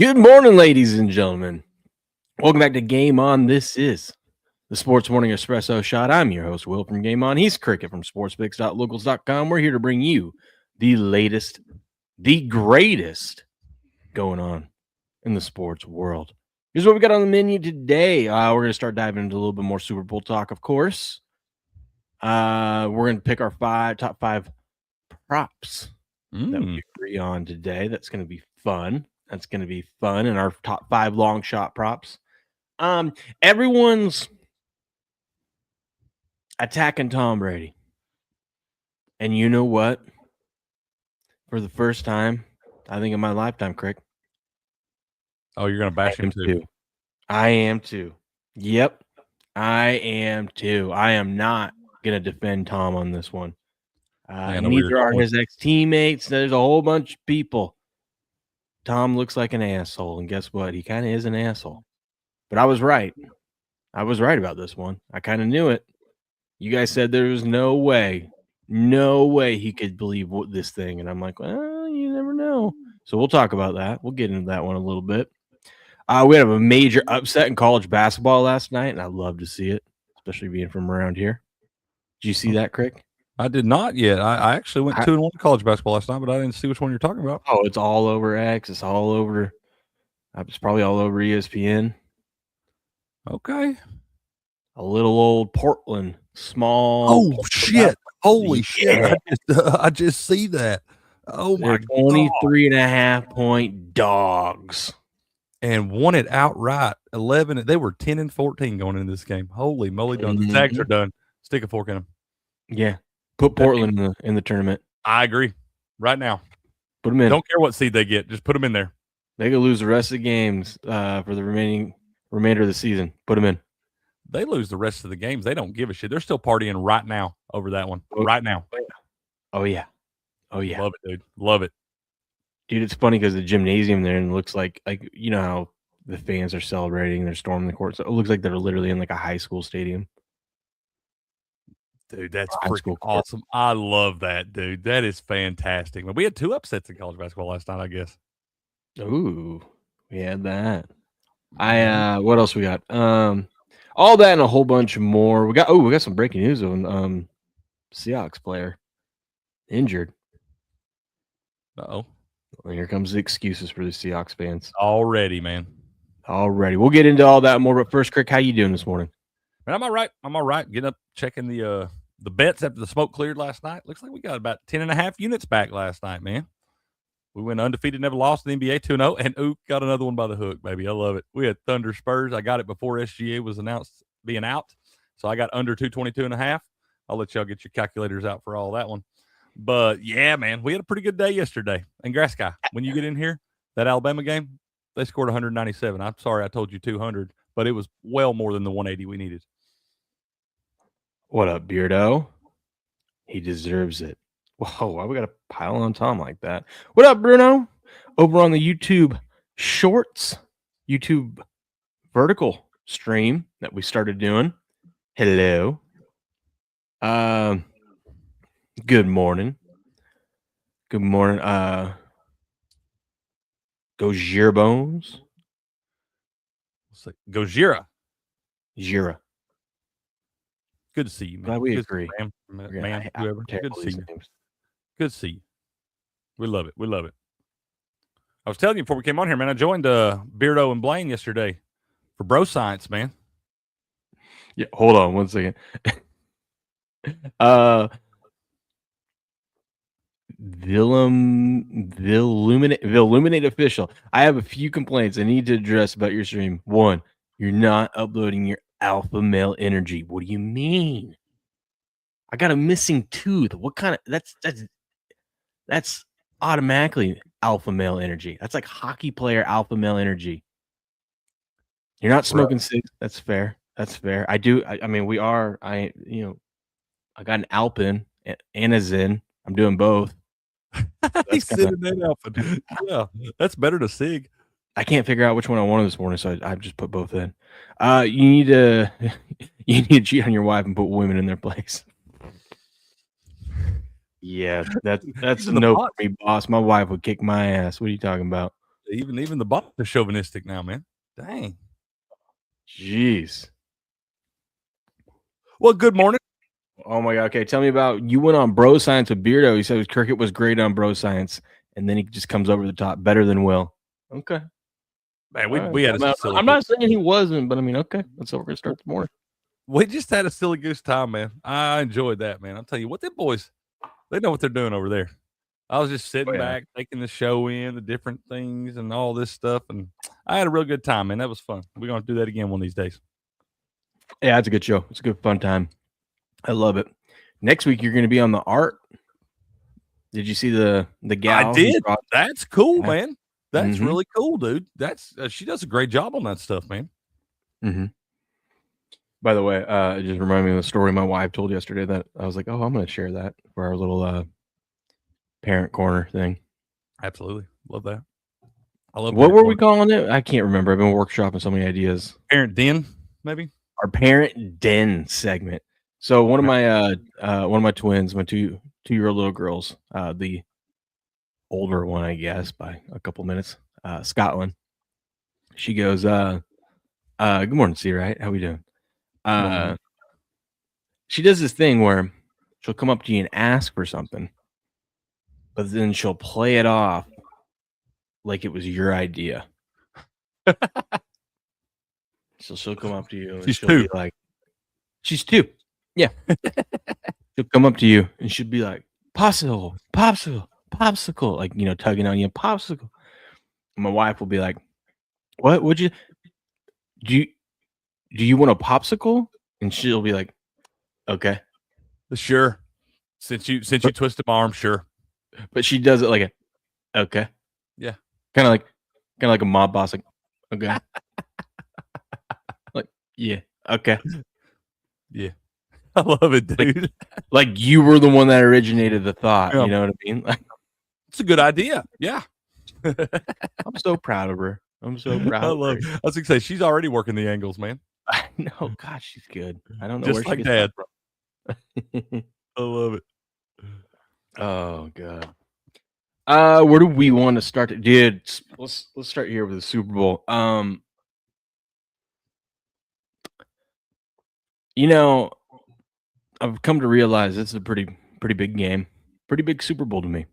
Good morning, ladies and gentlemen. Welcome back to Game On. This is the Sports Morning Espresso Shot. I'm your host, Will from Game On. He's Cricket from sportspicks.locals.com. We're here to bring you the latest, the greatest going on in the sports world. Here's what we got on the menu today. We're going to start diving into a little bit more Super Bowl talk, of course. We're going to pick our top five props that we agree on today. That's going to be fun. That's going to be fun. And our top five long shot props. Everyone's attacking Tom Brady. And you know what? For the first time, I think in my lifetime, Crick. Oh, you're going to bash him too. I am too. Yep. I am too. I am not going to defend Tom on this one. Neither are his ex-teammates. There's a whole bunch of people. Tom looks like an asshole, and guess what? He kind of is an asshole. But I was right. I was right about this one. I kind of knew it. You guys said there was no way he could believe this thing. And I'm like, well, you never know. So we'll talk about that. We'll get into that one a little bit. We had a major upset in college basketball last night, and I love to see it, especially being from around here. Did you see that, Crick? I did not yet. I actually went 2-1 in college basketball last night, but I didn't see which one you're talking about. Oh, it's all over X. It's all over. It's probably all over ESPN. Okay. A little old Portland, small. Oh, shit. Holy shit. I just see that. Oh, my God. 23.5-point dogs. And won it outright. 11. They were 10-14 going into this game. Holy moly. Done. The tags are done. Stick a fork in them. Yeah. Put Portland in the tournament. I agree. Right now. Put them in. Don't care what seed they get. Just put them in there. They could lose the rest of the games for the remainder of the season. Put them in. They lose the rest of the games. They don't give a shit. They're still partying right now over that one. Right now. Oh, yeah. Oh, yeah. Love it, dude. Love it. Dude, it's funny because the gymnasium there and looks like you know how the fans are celebrating. They're storming the court. So it looks like they're literally in like a high school stadium. Dude, that's freaking awesome. I love that, dude. That is fantastic. We had 2 upsets in college basketball last night, I guess. Ooh, we had that. What else we got? All that and a whole bunch more. We got some breaking news on Seahawks player injured. Uh-oh. Well, here comes the excuses for the Seahawks fans. Already, man. Already. We'll get into all that more, but first, Crick, how you doing this morning? Man, I'm all right. Getting up, checking the bets after the smoke cleared last night. Looks like we got about 10.5 units back last night, man. We went undefeated, never lost in the NBA 2-0, and got another one by the hook, baby. I love it. We had Thunder Spurs. I got it before SGA was announced being out, so I got under 222.5. I'll let y'all get your calculators out for all that one. But, yeah, man, we had a pretty good day yesterday. And Grass Guy, when you get in here, that Alabama game, they scored 197. I'm sorry I told you 200, but it was well more than the 180 we needed. What up, Beardo? He deserves it. Whoa, why we got to pile on Tom like that? What up, Bruno? Over on the YouTube Shorts, YouTube vertical stream that we started doing. Hello. Good morning. Good morning. Go Bones. Go Gira. Gira. Good to see you, man. Glad we Good agree. Man, whoever. Good to see you. Good to see you. We love it. We love it. I was telling you before we came on here, man, I joined Beardo and Blaine yesterday for Bro Science, man. Yeah, hold on one second. Villuminate official. I have a few complaints I need to address about your stream. 1, you're not uploading your alpha male energy. What do you mean? I got a missing tooth. What kind of that's automatically alpha male energy. That's like hockey player alpha male energy. You're not smoking cigs. That's fair. That's fair. I do. I mean, we are. I got an Alpin and a Zen. I'm doing both. He's sitting in Alpin. Yeah, that's better to Sig. I can't figure out which one I wanted this morning, so I just put both in. You need to cheat on your wife and put women in their place. Yeah, that's no for me, boss. My wife would kick my ass. What are you talking about? Even the boss is chauvinistic now, man. Dang. Jeez. Well, good morning. Oh my God. Okay, tell me about you went on Bro Science with Beardo. He said cricket was great on Bro Science, and then he just comes over the top, better than Will. Okay. Man, we had I'm not saying he wasn't, but I mean, okay, that's how we're gonna start the morning. We just had a silly goose time, man. I enjoyed that, man. I'll tell you what, them boys, they know what they're doing over there. I was just sitting back, taking the show in, the different things and all this stuff, and I had a real good time, man. That was fun. We're gonna do that again one of these days. Yeah, it's a good show. It's a good fun time. I love it. Next week you're gonna be on the art. Did you see the gal? I did. That's cool, man. That's really cool, dude. That's she does a great job on that stuff, man. Mm-hmm. By the way, it just reminded me of the story my wife told yesterday that I was like, oh, I'm going to share that for our little parent corner thing. Absolutely. Love that. I love what were we calling it? I can't remember. I've been workshopping so many ideas. Parent Den, maybe? Our parent den segment. So one of my twins, my two-year-old little girls, the older one, I guess, by a couple minutes, Scotland. She goes, good morning, C, right? How we doing? She does this thing where she'll come up to you and ask for something, but then she'll play it off like it was your idea. So she'll come up to you and she'll be like, she's 2. Yeah. She'll come up to you and she'll be like, popsicle, popsicle, popsicle, like, tugging on you, popsicle. And my wife will be like, what would you do you want a popsicle? And she'll be like, okay. Sure. Since you twisted my arm, sure. But she does it like okay. Yeah. Kind of like a mob boss, like, okay. Like, yeah, okay. Yeah. I love it, dude. Like you were the one that originated the thought. Yeah. You know what I mean? Like, it's a good idea. Yeah. I'm so proud of her. I'm so proud of her. I was going to say, she's already working the angles, man. I know. Gosh, she's good. I don't know just where like she Dad. From. I love it. Oh God. Where do we want to start? Dude, let's start here with the Super Bowl. I've come to realize this is a pretty big game, pretty big Super Bowl to me.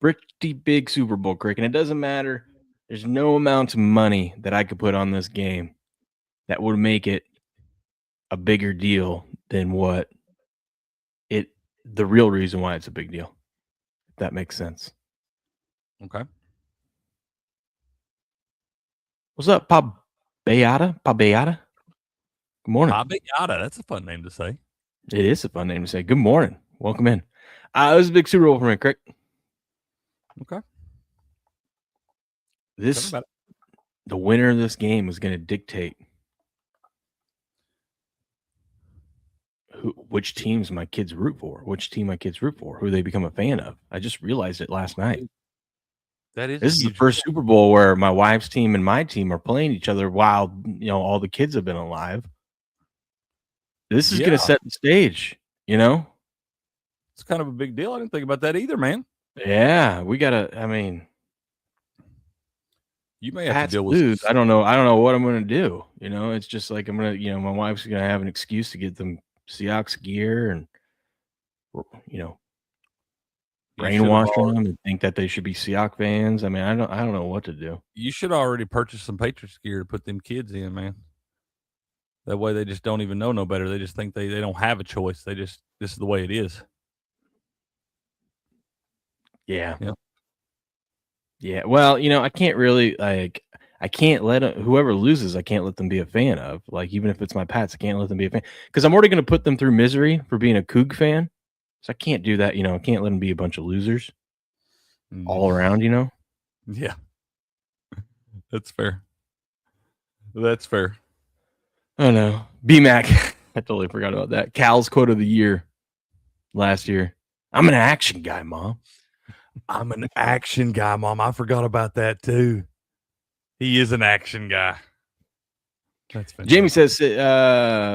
Pretty big Super Bowl, Crick, and it doesn't matter. There's no amount of money that I could put on this game that would make it a bigger deal than what the real reason why it's a big deal. If that makes sense. Okay. What's up, Pa Beata? Good morning. Pa Beata. That's a fun name to say. It is a fun name to say. Good morning. Welcome in. It was a big Super Bowl for me, Crick. Okay. The winner of this game is going to dictate which teams my kids root for, who they become a fan of. I just realized it last night. This is the first Super Bowl where my wife's team and my team are playing each other while all the kids have been alive. This is going to set the stage, It's kind of a big deal. I didn't think about that either, man. Yeah, we gotta. I mean, you may have to deal with lose. I don't know what I'm gonna do. It's just like I'm gonna. My wife's gonna have an excuse to get them Seahawks gear and brainwash them and think that they should be Seahawks fans. I mean, I don't know what to do. You should already purchase some Patriots gear to put them kids in, man. That way they just don't even know no better. They just think they don't have a choice. This is the way it is. Yeah. Yeah. Well, I can't really I can't let whoever loses, I can't let them be a fan of. Like, even if it's my Pats, I can't let them be a fan because I'm already going to put them through misery for being a Coug fan. So I can't do that. I can't let them be a bunch of losers all around, Yeah. That's fair. That's fair. Oh, no. B-Mac. I totally forgot about that. Cal's quote of the year last year. I'm an action guy, Mom. I'm an action guy, Mom. I forgot about that, too. He is an action guy. That's fantastic. Jamie says,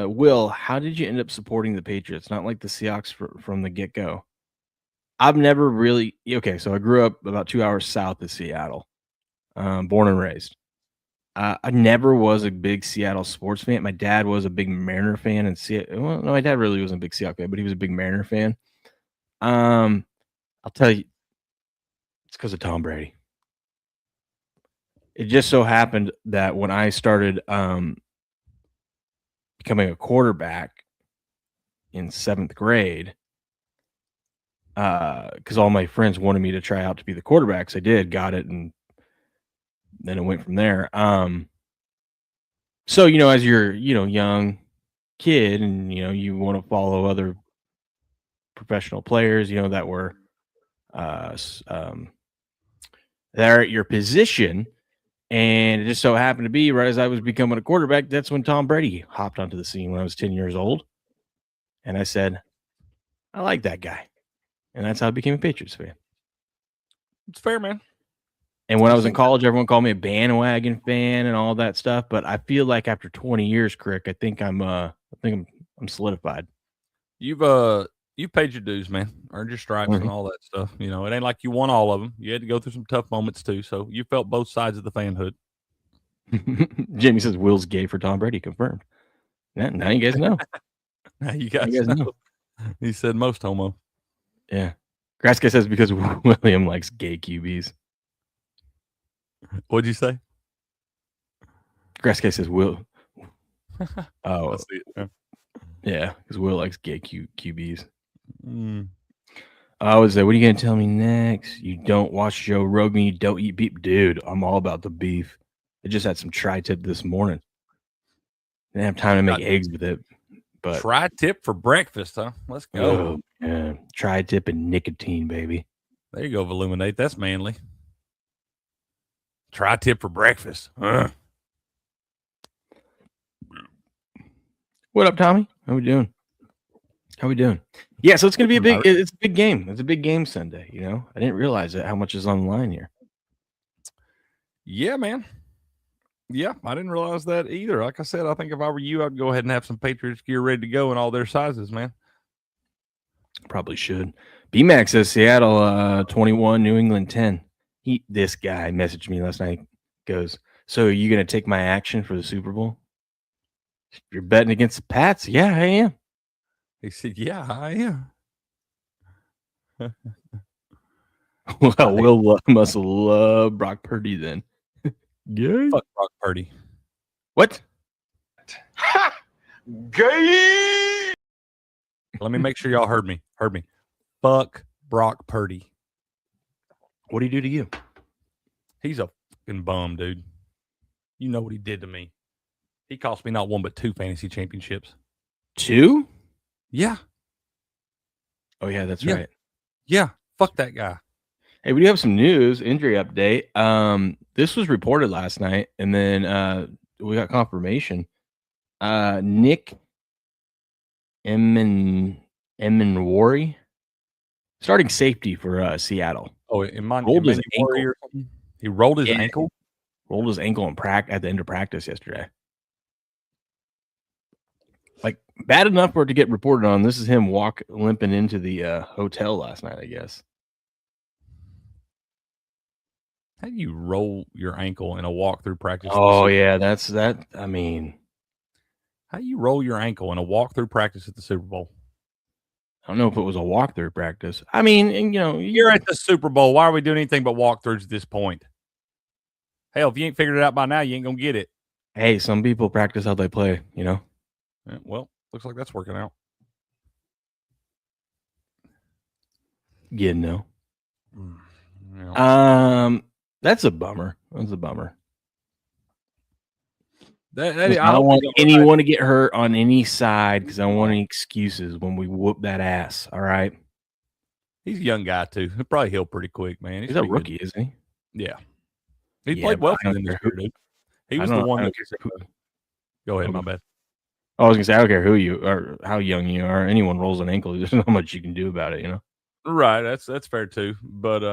Will, how did you end up supporting the Patriots? Not like the Seahawks from the get-go. I've never really... Okay, so I grew up about 2 hours south of Seattle. born and raised. I never was a big Seattle sports fan. My dad was a big Mariner fan, and well, no, my dad really wasn't a big Seattle fan, but he was a big Mariner fan. I'll tell you, it's because of Tom Brady. It just so happened that when I started becoming a quarterback in 7th grade, because all my friends wanted me to try out to be the quarterbacks, I did, got it, and then it went from there. So, as you're, young kid and, you want to follow other professional players, that were there at your position. And it just so happened to be right as I was becoming a quarterback, that's when Tom Brady hopped onto the scene when I was 10 years old. And I said, I like that guy. And that's how I became a Patriots fan. It's fair, man. And when I was in college, everyone called me a bandwagon fan and all that stuff. But I feel like after 20 years, Crick, I think I'm solidified. You've paid your dues, man. Earned your stripes and all that stuff. It ain't like you won all of them. You had to go through some tough moments too. So you felt both sides of the fanhood. Jimmy says Will's gay for Tom Brady. Confirmed. Now you guys know. Now you guys know. He said most homo. Yeah. Grass guy says because William likes gay QBs. What'd you say? Grass guy says Will. Oh, yeah, because Will likes gay QBs. I would say, what are you going to tell me next? You don't watch Joe Rogan, you don't eat beef. Dude, I'm all about the beef. I just had some tri-tip this morning. Didn't have time to make eggs with it. But tri-tip for breakfast, huh? Let's go. Oh, yeah. Tri-tip and nicotine, baby. There you go, Illuminate. That's manly. Tri-tip for breakfast. What up, Tommy? How we doing? Yeah, so it's gonna be a big game. It's a big game Sunday, I didn't realize how much is on the line here. Yeah, man. Yeah, I didn't realize that either. Like I said, I think if I were you, I'd go ahead and have some Patriots gear ready to go in all their sizes, man. Probably should. BMAX says Seattle 21, New England 10. This guy messaged me last night. Goes, so are you gonna take my action for the Super Bowl? You're betting against the Pats? Yeah, I am. He said, yeah, I am. Well, Will must love Brock Purdy then. Gay? Fuck Brock Purdy. What? Ha! Gay! Let me make sure y'all heard me. Fuck Brock Purdy. What did he do to you? He's a fucking bum, dude. You know what he did to me. He cost me not one but 2 fantasy championships. 2? Yeah. Oh, yeah, that's right. Yeah. Fuck that guy. Hey, we do have some news, injury update. This was reported last night, and then we got confirmation. Nick Emenwari, starting safety for Seattle. Oh, rolled his ankle. He rolled his ankle? Rolled his ankle at the end of practice yesterday. Like, bad enough for it to get reported on. This is him limping into the hotel last night, I guess. How do you roll your ankle in a walk-through practice? Oh, yeah, that's that. I mean, how do you roll your ankle in a walk-through practice at the Super Bowl? I don't know if it was a walk-through practice. I mean, you're at the Super Bowl. Why are we doing anything but walk-throughs at this point? Hell, if you ain't figured it out by now, you ain't going to get it. Hey, some people practice how they play, Yeah, well, looks like that's working out. Yeah. That's a bummer. I don't want anyone to get hurt on any side because I don't want any excuses when we whoop that ass. All right. He's a young guy too. He'll probably heal pretty quick, man. He's a rookie, isn't he? Yeah. He played well for them this year, dude. He was the one that. Go ahead, my bad. I was gonna say I don't care who you are, how young you are. Anyone rolls an ankle, there's not much you can do about it, Right. That's fair too. But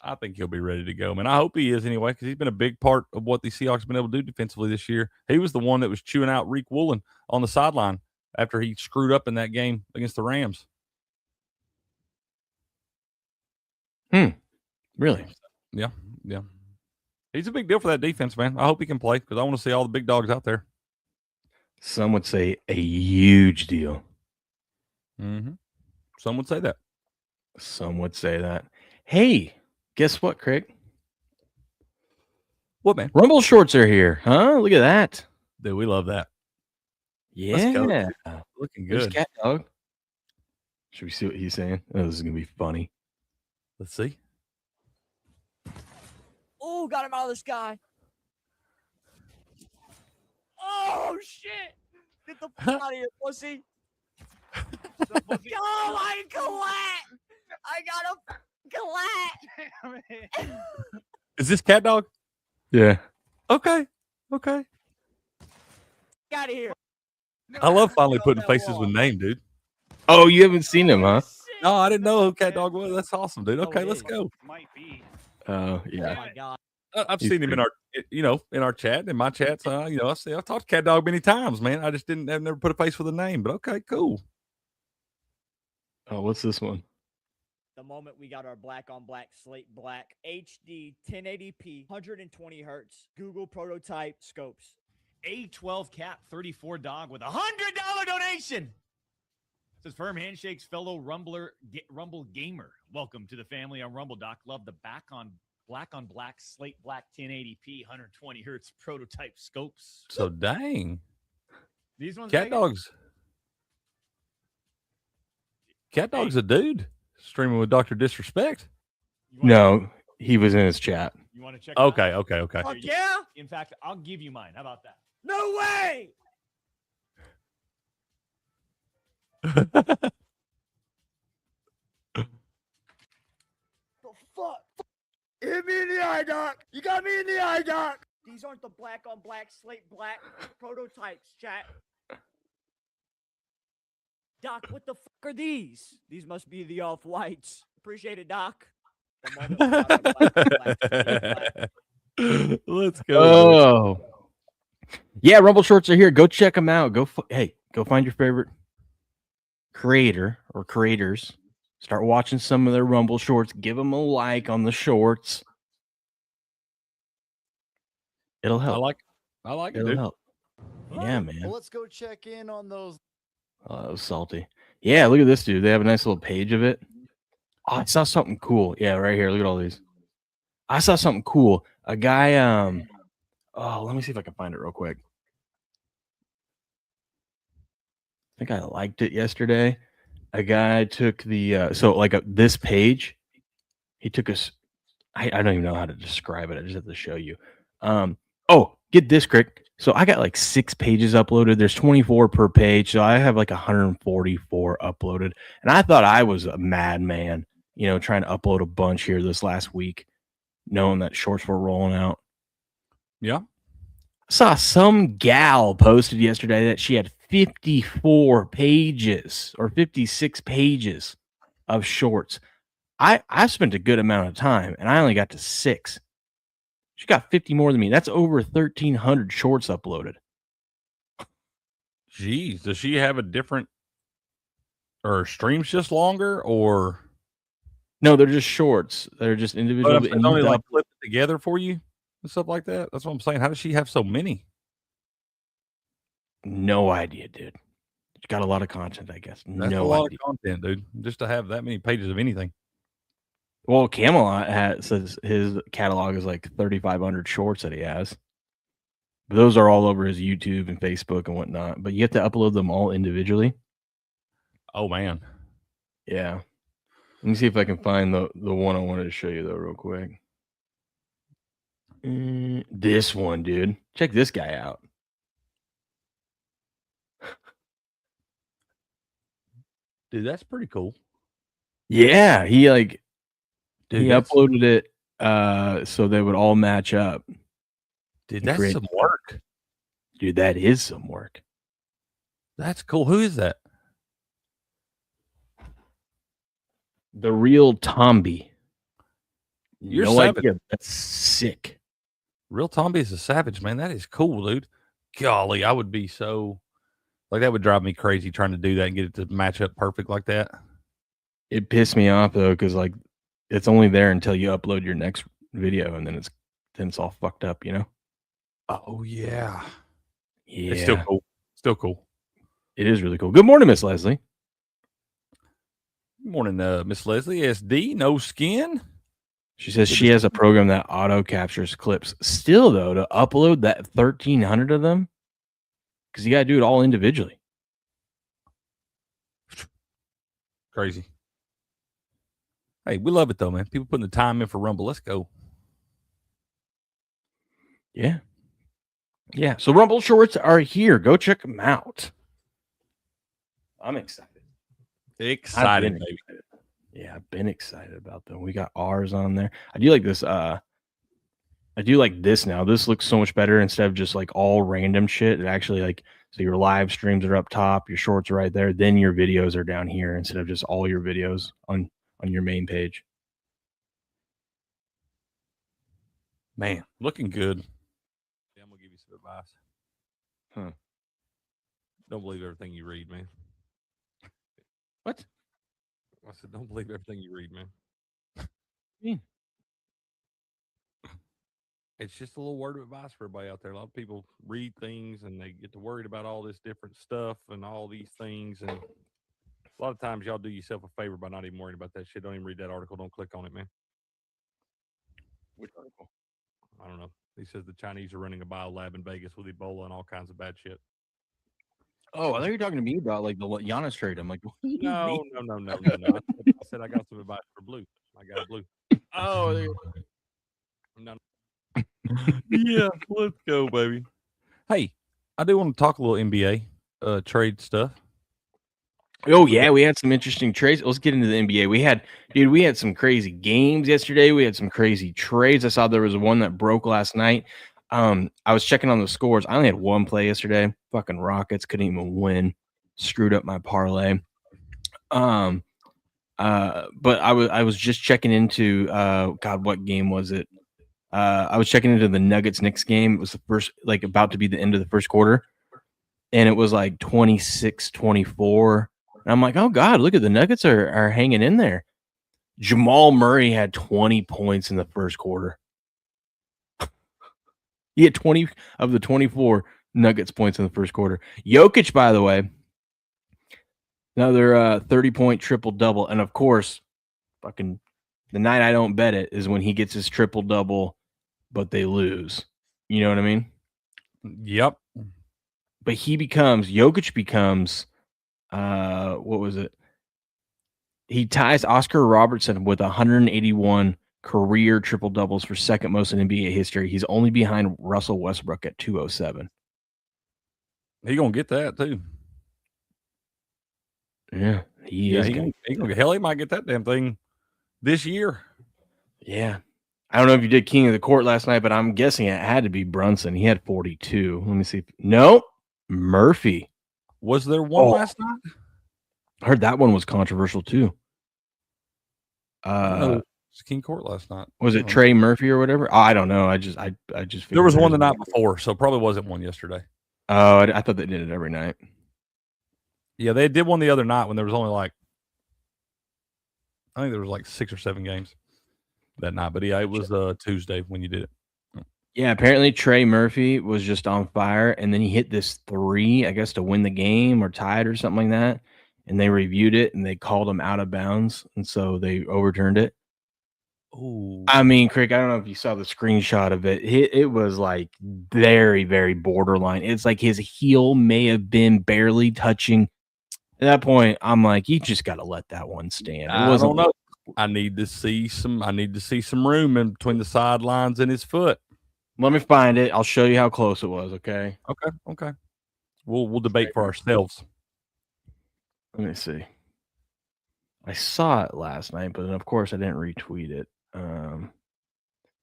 I think he'll be ready to go, man. I hope he is anyway, because he's been a big part of what the Seahawks have been able to do defensively this year. He was the one that was chewing out Reek Woolen on the sideline after he screwed up in that game against the Rams. Really? Yeah. He's a big deal for that defense, man. I hope he can play because I want to see all the big dogs out there. Some would say a huge deal. Mm-hmm. Some would say that. Some would say that. Hey, guess what, Craig? What, man? Rumble shorts are here, huh? Look at that. Dude, we love that. Yeah. Let's go, looking good. There's Cat Dog. Should we see what he's saying? Oh, this is going to be funny. Let's see. Oh, got him out of the sky. Oh, shit. Get the fuck out of here, pussy. Oh, my Colette. I got a Colette. Is this Cat Dog? Yeah. Okay. Get out of here. I love finally putting faces with name, dude. Oh, you haven't seen him, huh? No, I didn't know who Cat Dog was. That's awesome, dude. Okay, let's go. Might be. Oh, Oh, yeah. my God. I've seen him in our, in our chat, in my chats. I've talked to Cat Dog many times, man. I just I've never put a face with a name, but okay, cool. Oh, what's this one? The moment we got our black on black slate black HD 1080p 120 hertz Google prototype scopes. A12 Cat 34 Dog with a $100 donation. Says firm handshakes, fellow Rumble gamer. Welcome to the family on Rumble, Doc. Love the black on black slate black 1080p 120 hertz prototype scopes. So dang, These ones, Cat Dog's a dude streaming with Dr. Disrespect. No, he was in his chat. You want to check? It out? Okay. Fuck yeah? In fact, I'll give you mine. How about that? No way. The fuck? Hit me in the eye, Doc. You got me in the eye, Doc. These aren't the black on black slate black prototypes, chat. Doc, what the fuck are these? These must be the off-whites. Appreciate it, Doc. The moment we got our black on black slate black. Let's go. Oh. Yeah, Rumble shorts are here. Go check them out. Go find your favorite creator or creators. Start watching some of their Rumble shorts. Give them a like on the shorts. It'll help. I like it, It'll dude. help. Yeah, man. Well, let's go check in on those. Oh, that was salty. Yeah, look at this dude. They have a nice little page of it. Oh, I saw something cool. Yeah, right here. Look at all these. I saw something cool. A guy, let me see if I can find it real quick. I think I liked it yesterday. A guy took the this page. He took us. I don't even know how to describe it. I just have to show you. Get this, Crick. So I got like 6 pages uploaded. There's 24 per page, so I have like 144 uploaded. And I thought I was a madman, trying to upload a bunch here this last week, knowing that shorts were rolling out. Yeah. I saw some gal posted yesterday that she had 54 pages or 56 pages of shorts. I spent a good amount of time, and I only got to 6. She got 50 more than me. That's over 1,300 shorts uploaded. Jeez, does she have a different, or streams just longer, or no? They're just shorts. They're just individual. It's only like clipped together for you and stuff like that. That's what I'm saying. How does she have so many? No idea, dude. She's got a lot of content, I guess. That's a lot of content, dude. Just to have that many pages of anything. Well, Camelot says his catalog is like 3,500 shorts that he has. But those are all over his YouTube and Facebook and whatnot. But you have to upload them all individually. Oh, man. Yeah. Let me see if I can find the one I wanted to show you, though, real quick. This one, dude. Check this guy out. Dude, that's pretty cool. Yeah, he uploaded it so they would all match up. Dude, that's some work. Dude, that is some work. That's cool. Who is that? The real Tomby. You're no savage. idea. That's sick. Real Tomby is a savage, man. That is cool, dude. Golly, I would be so that would drive me crazy trying to do that and get it to match up perfect like that. It pissed me off though, because it's only there until you upload your next video, and then it's then it's all fucked up, you know? Oh yeah. Yeah. It's still cool. Still cool. It is really cool. Good morning, Miss Leslie. Good morning, Miss Leslie. SD, no skin. She says she has a program that auto captures clips. Still, though, to upload that 1,300 of them, because you got to do it all individually. Crazy. Hey, we love it, though, man. People putting the time in for Rumble. Let's go. Yeah. Yeah. So Rumble shorts are here. Go check them out. I'm excited. Excited, baby. Excited. Yeah, I've been excited about them. We got ours on there. I do like this. I do like this now. This looks so much better instead of just like all random shit. It actually like, so your live streams are up top, your shorts are right there, then your videos are down here instead of just all your videos on your main page. Man, looking good. Yeah, I'm gonna give you some advice. Huh. Don't believe everything you read, man. What? I said, don't believe everything you read, man. It's just a little word of advice for everybody out there. A lot of people read things and they get to worried about all this different stuff and all these things. And a lot of times y'all do yourself a favor by not even worrying about that shit. Don't even read that article. Don't click on it, man. Which article? I don't know. He says the Chinese are running a bio lab in Vegas with Ebola and all kinds of bad shit. Oh, I thought you were talking to me about like the Giannis trade. I'm like, what do you No. mean? I said I got some advice for Blue. I got Blue. Oh, No. Yeah, let's go, baby. Hey, I do want to talk a little NBA trade stuff. oh yeah, we had some interesting trades. Let's get into the NBA. We had some crazy games yesterday. We had some crazy trades. I saw there was one that broke last night. I was checking on the scores. I only had one play yesterday. Fucking Rockets couldn't even win. Screwed up my parlay. But I was just checking into God, what game was it? I was checking into the Nuggets Knicks game. It was the first, like about to be the end of the first quarter, and it was like 26-24. And I'm like, oh God, look at the Nuggets are hanging in there. Jamal Murray had 20 points in the first quarter. He had 20 of the 24 Nuggets points in the first quarter. Jokic, by the way, another 30-point triple-double. And, of course, fucking the night I don't bet it is when he gets his triple-double, but they lose. You know what I mean? Yep. But Jokic becomes, what was it? He ties Oscar Robertson with 181 career triple doubles for second most in NBA history. He's only behind Russell Westbrook at 207. He gonna get that too. Yeah, he might get that damn thing this year. Yeah. I don't know if you did King of the Court last night, but I'm guessing it had to be Brunson. He had 42. Let me see. No, Murphy. Was there one last night? I heard that one was controversial too. No, it's King Court last night. Was it Trey Murphy or whatever? Oh, I don't know. I just there was one the night before, so probably wasn't one yesterday. Oh, I thought they did it every night. Yeah, they did one the other night when there was only like, I think there was like 6 or 7 games that night. But yeah, it was Tuesday when you did it. Yeah, apparently Trey Murphy was just on fire, and then he hit this 3, I guess, to win the game or tied or something like that. And they reviewed it, and they called him out of bounds, and so they overturned it. Oh, I mean, Craig, I don't know if you saw the screenshot of it. It was like very, very borderline. It's like his heel may have been barely touching. At that point, I'm like, you just got to let that one stand. I don't know. I need to see some room in between the sidelines and his foot. Let me find it. I'll show you how close it was. Okay. Okay. We'll debate for ourselves. Let me see. I saw it last night, but of course I didn't retweet it.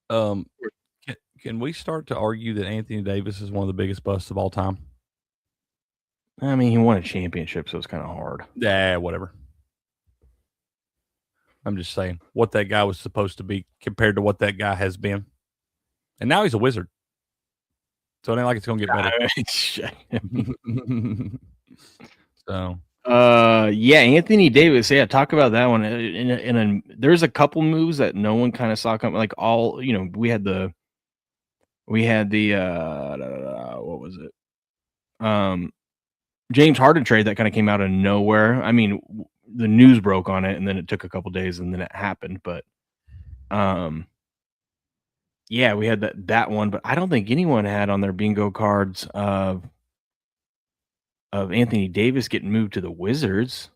Can we start to argue that Anthony Davis is one of the biggest busts of all time? I mean, he won a championship, so it's kind of hard. Yeah, whatever. I'm just saying what that guy was supposed to be compared to what that guy has been. And now he's a wizard. So it ain't like it's going to get better. So. Yeah, Anthony Davis. Yeah, talk about that one. There's a couple moves that no one kind of saw coming. Like we had the We had the what was it? James Harden trade that kind of came out of nowhere. I mean, the news broke on it, and then it took a couple days, and then it happened. But, yeah, we had that one. But I don't think anyone had on their bingo cards of Anthony Davis getting moved to the Wizards.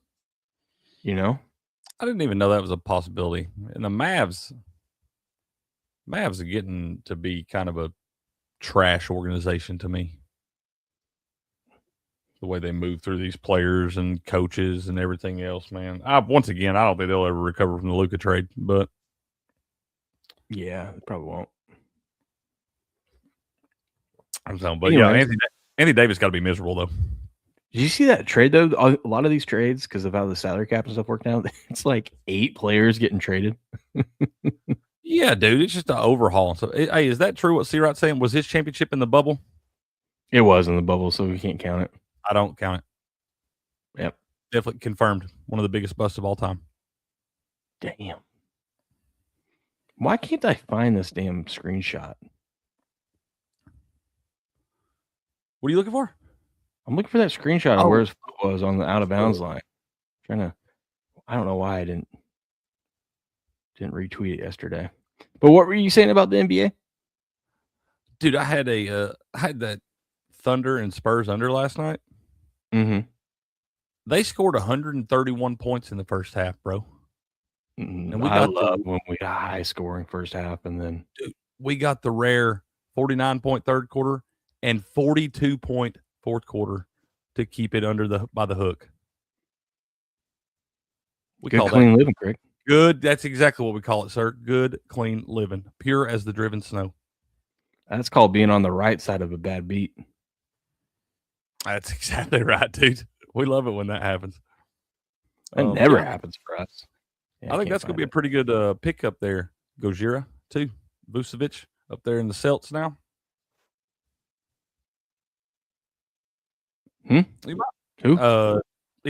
You know, I didn't even know that was a possibility. And the Mavs are getting to be kind of a trash organization to me. The way they move through these players and coaches and everything else, man. Once again, I don't think they'll ever recover from the Luka trade, but yeah, they probably won't. But anyway, yeah, Anthony Davis got to be miserable though. Did you see that trade though? A lot of these trades, because of how the salary cap and stuff worked out, it's like 8 players getting traded. Yeah, dude, it's just an overhaul. So, hey, is that true? What C-Rot's saying? Was his championship in the bubble? It was in the bubble, so we can't count it. I don't count it. Yep, definitely confirmed. One of the biggest busts of all time. Damn. Why can't I find this damn screenshot? What are you looking for? I'm looking for that screenshot of where his foot was on the out of bounds line. I don't know why I didn't retweet it yesterday. But what were you saying about the NBA? Dude, I had that Thunder and Spurs under last night. Mm-hmm. They scored 131 points in the first half, bro. And I love when we got high scoring first half, and then we got the rare 49-point third quarter and 42-point fourth quarter to keep it by the hook. We good clean living, Craig. Good. That's exactly what we call it, sir. Good, clean living. Pure as the driven snow. That's called being on the right side of a bad beat. That's exactly right, dude. We love it when that happens. That never happens for us. Yeah, I think that's going to be a pretty good pickup there. Gojira, too. Vucevic up there in the Celts now. Who? He's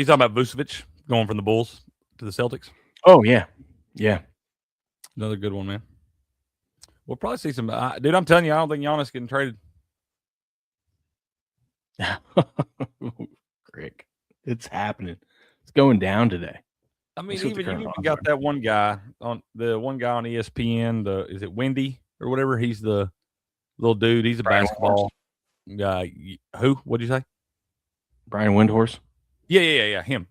talking about Vucevic going from the Bulls to the Celtics. Oh, yeah. Yeah. Another good one, man. We'll probably see some. Dude, I'm telling you, I don't think Giannis getting traded. Greg, it's happening. It's going down today. I mean, you even got that one guy on ESPN. Is it Wendy or whatever? He's the little dude. He's a basketball guy. Who? What'd you say? Brian Windhorse. Yeah. Him.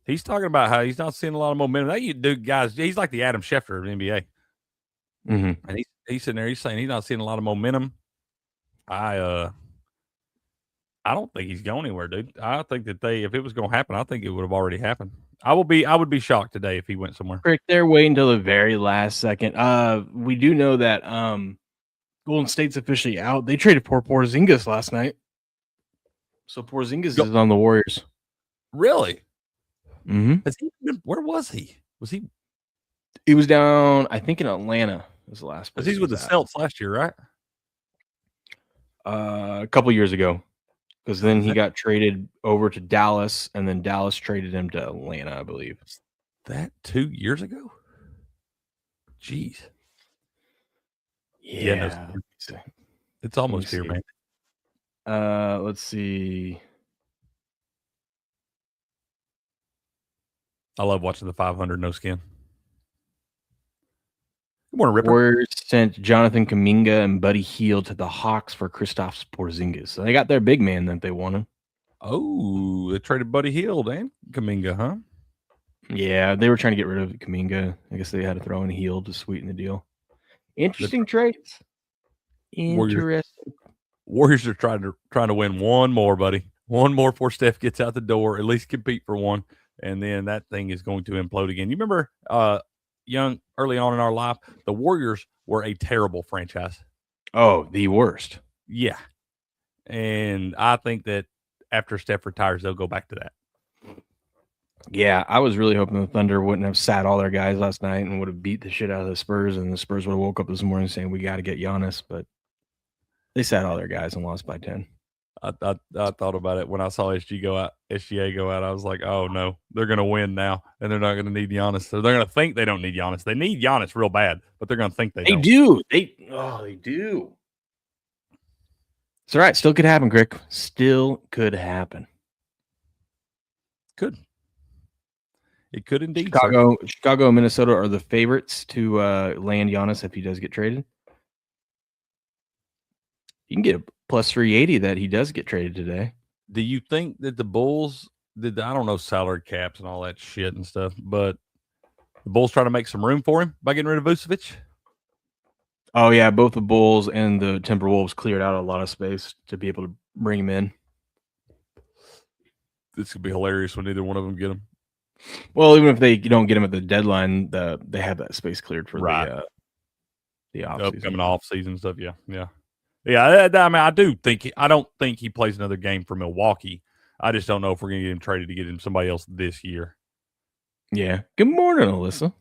He's talking about how he's not seeing a lot of momentum. That dude, guys, he's like the Adam Schefter of the NBA. Mm-hmm. And he's sitting there. He's saying he's not seeing a lot of momentum. I don't think he's going anywhere, dude. I think that if it was going to happen, I think it would have already happened. I would be shocked today if he went somewhere. Rick, they're waiting until the very last second. We do know that Golden State's officially out. They traded for Porzingis last night, so Porzingis is on the Warriors. Really? Mm-hmm. Where was he? Was he? He was down, I think, in Atlanta. Was the last place. Because he's with the Celts last year, right? A couple years ago. Because then he got traded over to Dallas, and then Dallas traded him to Atlanta, I believe. That 2 years ago? Jeez. Yeah. It's almost here, man. Let's see. I love watching the 500 no skin. Good morning, Ripper. Warriors sent Jonathan Kuminga and Buddy Hield to the Hawks for Kristaps Porzingis. So they got their big man that they wanted. Oh, they traded Buddy Hield and Kuminga, huh? Yeah, they were trying to get rid of Kuminga. I guess they had to throw in Hield to sweeten the deal. Interesting trades. Interesting. Warriors are trying to win one more, buddy. One more before Steph gets out the door. At least compete for one, and then that thing is going to implode again. You remember, early on in our life, the Warriors were a terrible franchise. Oh, the worst. Yeah, and I think that after Steph retires, they'll go back to that. Yeah, I was really hoping the Thunder wouldn't have sat all their guys last night and would have beat the shit out of the Spurs, and the Spurs would have woke up this morning saying we got to get Giannis, but they sat all their guys and lost by 10. I thought about it when I saw SGA go out. I was like, oh no, they're gonna win now, and they're not gonna need Giannis. So they're gonna think they don't need Giannis. They need Giannis real bad, but they're gonna think they don't. Do. They do. It's all right. Still could happen, Crick. Still could happen. Could. It could indeed. Chicago and Minnesota are the favorites to land Giannis if he does get traded. You can get a plus 380 that he does get traded today. Do you think that the Bulls I don't know salary caps and all that shit and stuff, but the Bulls try to make some room for him by getting rid of Vucevic? Oh, yeah. Both the Bulls and the Timberwolves cleared out a lot of space to be able to bring him in. This could be hilarious when neither one of them get him. Well, even if they don't get him at the deadline, they have that space cleared for the upcoming off season stuff. Yeah. I mean, I don't think he plays another game for Milwaukee. I just don't know if we're going to get him traded to get him somebody else this year. Yeah. Good morning, Alyssa.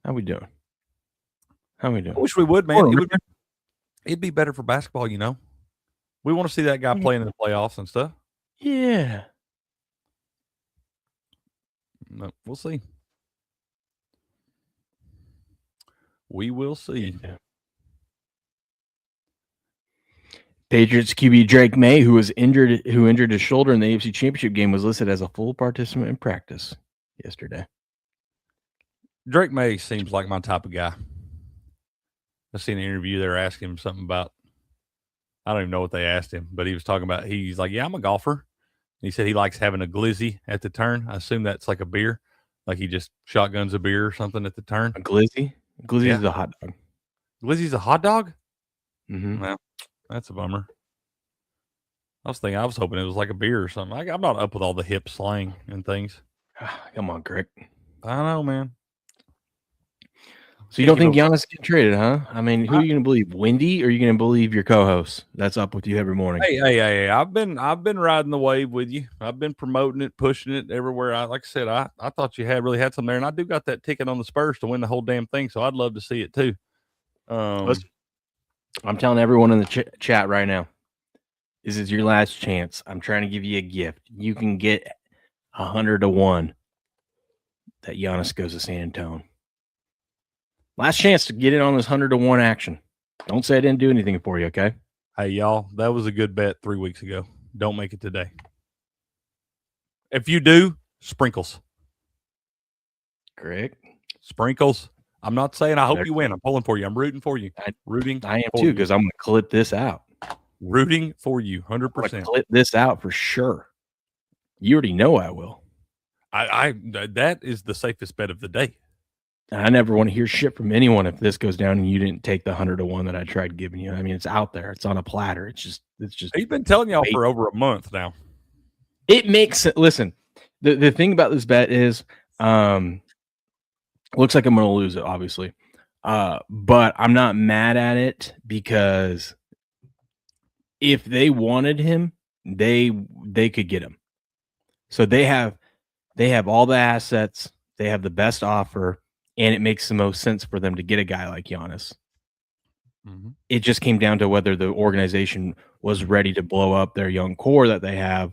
How we doing? I wish we would, man. It'd be better for basketball, you know. We want to see that guy playing in the playoffs and stuff. Yeah. No, we'll see. We will see. Yeah. Patriots QB Drake May, who injured his shoulder in the AFC Championship game, was listed as a full participant in practice yesterday. Drake May seems like my type of guy. I seen an interview there asking him something about, I don't even know what they asked him, but he was talking about, he's like, yeah, I'm a golfer. He said he likes having a glizzy at the turn. I assume that's like a beer, like he just shotguns a beer or something at the turn. A glizzy? Glizzy is a hot dog. Glizzy's a hot dog? Mm-hmm. Well, that's a bummer. I was hoping it was like a beer or something. I'm not up with all the hip slang and things. Come on, Crick. I know, man. So you don't think Giannis get traded, huh? I mean, who are you going to believe, Wendy, or are you going to believe your co-host that's up with you every morning? Hey! I've been riding the wave with you. I've been promoting it, pushing it everywhere. Like I said, I thought you really had some there, and I do got that ticket on the Spurs to win the whole damn thing. So I'd love to see it too. Listen, I'm telling everyone in the chat right now, this is your last chance. I'm trying to give you a gift. You can get 100 to 1 that Giannis goes to San Antonio. Last chance to get in on this 100 to 1 action. Don't say I didn't do anything for you, okay? Hey, y'all, that was a good bet 3 weeks ago. Don't make it today. If you do, sprinkles. Correct. Sprinkles. I'm not saying I hope you win. I'm pulling for you. I'm rooting for you. I am too, because I'm going to clip this out. Rooting for you, 100%. Clip this out for sure. You already know I will. That is the safest bet of the day. I never want to hear shit from anyone if this goes down and you didn't take the 100 to 1 that I tried giving you. I mean, it's out there. It's on a platter. It's just. He's been telling y'all for over a month now. It makes sense. Listen, the thing about this bet is, looks like I'm going to lose it, obviously, but I'm not mad at it because if they wanted him, they could get him. So they have all the assets. They have the best offer. And it makes the most sense for them to get a guy like Giannis. Mm-hmm. It just came down to whether the organization was ready to blow up their young core that they have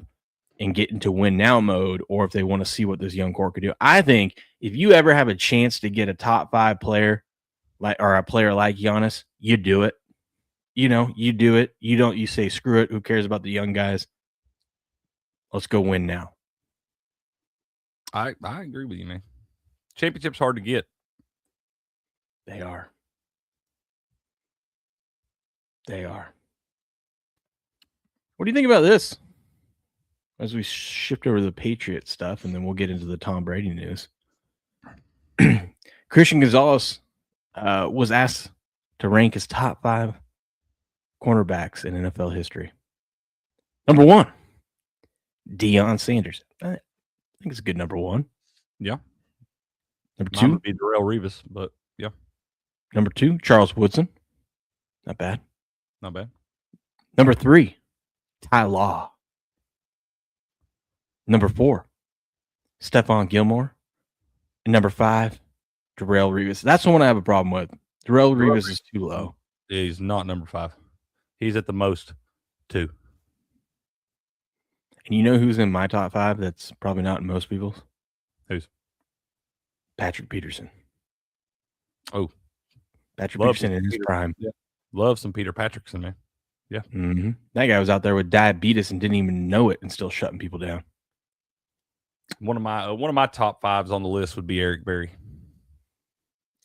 and get into win now mode, or if they want to see what this young core could do. I think if you ever have a chance to get a top 5 player or a player like Giannis, you do it. You know, you do it. You say, screw it. Who cares about the young guys? Let's go win now. I agree with you, man. Championship's hard to get. They are. What do you think about this? As we shift over to the Patriot stuff, and then we'll get into the Tom Brady news. Christian Gonzalez was asked to rank his top 5 cornerbacks in NFL history. Number 1, Deion Sanders. I think it's a good number 1. Yeah. Number 2 would be Darrelle Revis, but yeah. Number 2, Charles Woodson. Not bad. Not bad. Number 3, Ty Law. Number 4, Stephon Gilmore. And number 5, Darrelle Revis. That's the one I have a problem with. Darrelle Revis is too low. He's not number 5. He's at the most 2. And you know who's in my top 5 that's probably not in most people's? Who's? Patrick Peterson. Oh. Patrick Peterson in his prime. Yeah. Love some Peter Patrickson, man. Yeah. Mm-hmm. That guy was out there with diabetes and didn't even know it and still shutting people down. One of my top 5s on the list would be Eric Berry.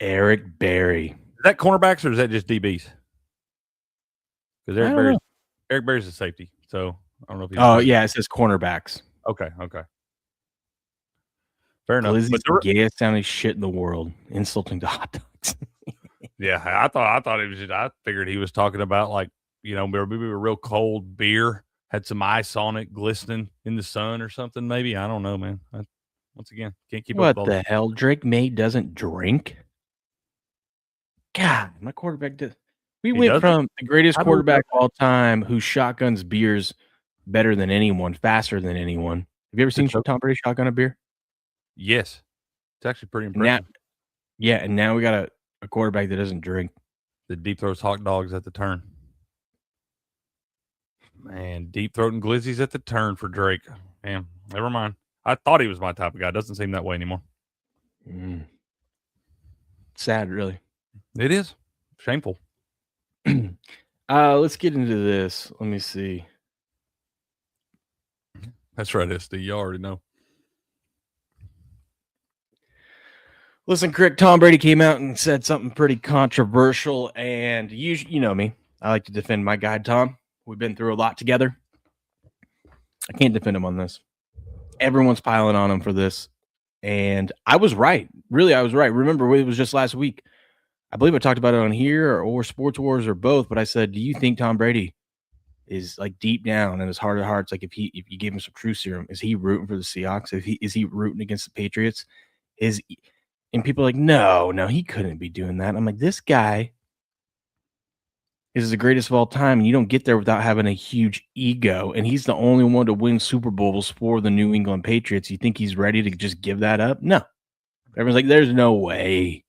Eric Berry. Is that cornerbacks or is that just DBs? Because Eric Berry's a safety, so I don't know if he's. Oh yeah, it says cornerbacks. Okay. Fair enough. Glizzy's the gayest sounding shit in the world, insulting to hot dogs. Yeah, I thought it was just. I figured he was talking about like maybe a real cold beer had some ice on it, glistening in the sun or something. Maybe I don't know, man. Once again, can't keep up with all the hell? Drake May doesn't drink. God, my quarterback does. We went from the greatest quarterback of all time who shotguns beers better than anyone, faster than anyone. Have you ever seen Tom Brady shotgun a beer? Yes. It's actually pretty impressive. And now we got a quarterback that doesn't drink. The deep throats hot dogs at the turn. Man, deep throat and glizzies at the turn for Drake. Man, never mind. I thought he was my type of guy. Doesn't seem that way anymore. Sad, really. It is. Shameful. Let's get into this. Let me see. That's right, SD. You already know. Listen, Crick, Tom Brady came out and said something pretty controversial, and you know me. I like to defend my guy, Tom. We've been through a lot together. I can't defend him on this. Everyone's piling on him for this, and I was right. Really, I was right. Remember, it was just last week. I believe I talked about it on here or Sports Wars or both, but I said, do you think Tom Brady is like deep down in his heart of hearts, like if you gave him some truth serum, is he rooting for the Seahawks? Is he rooting against the Patriots? And people are like, no, he couldn't be doing that. I'm like, this guy is the greatest of all time, and you don't get there without having a huge ego, and he's the only one to win Super Bowls for the New England Patriots. You think he's ready to just give that up? No. Everyone's like, there's no way.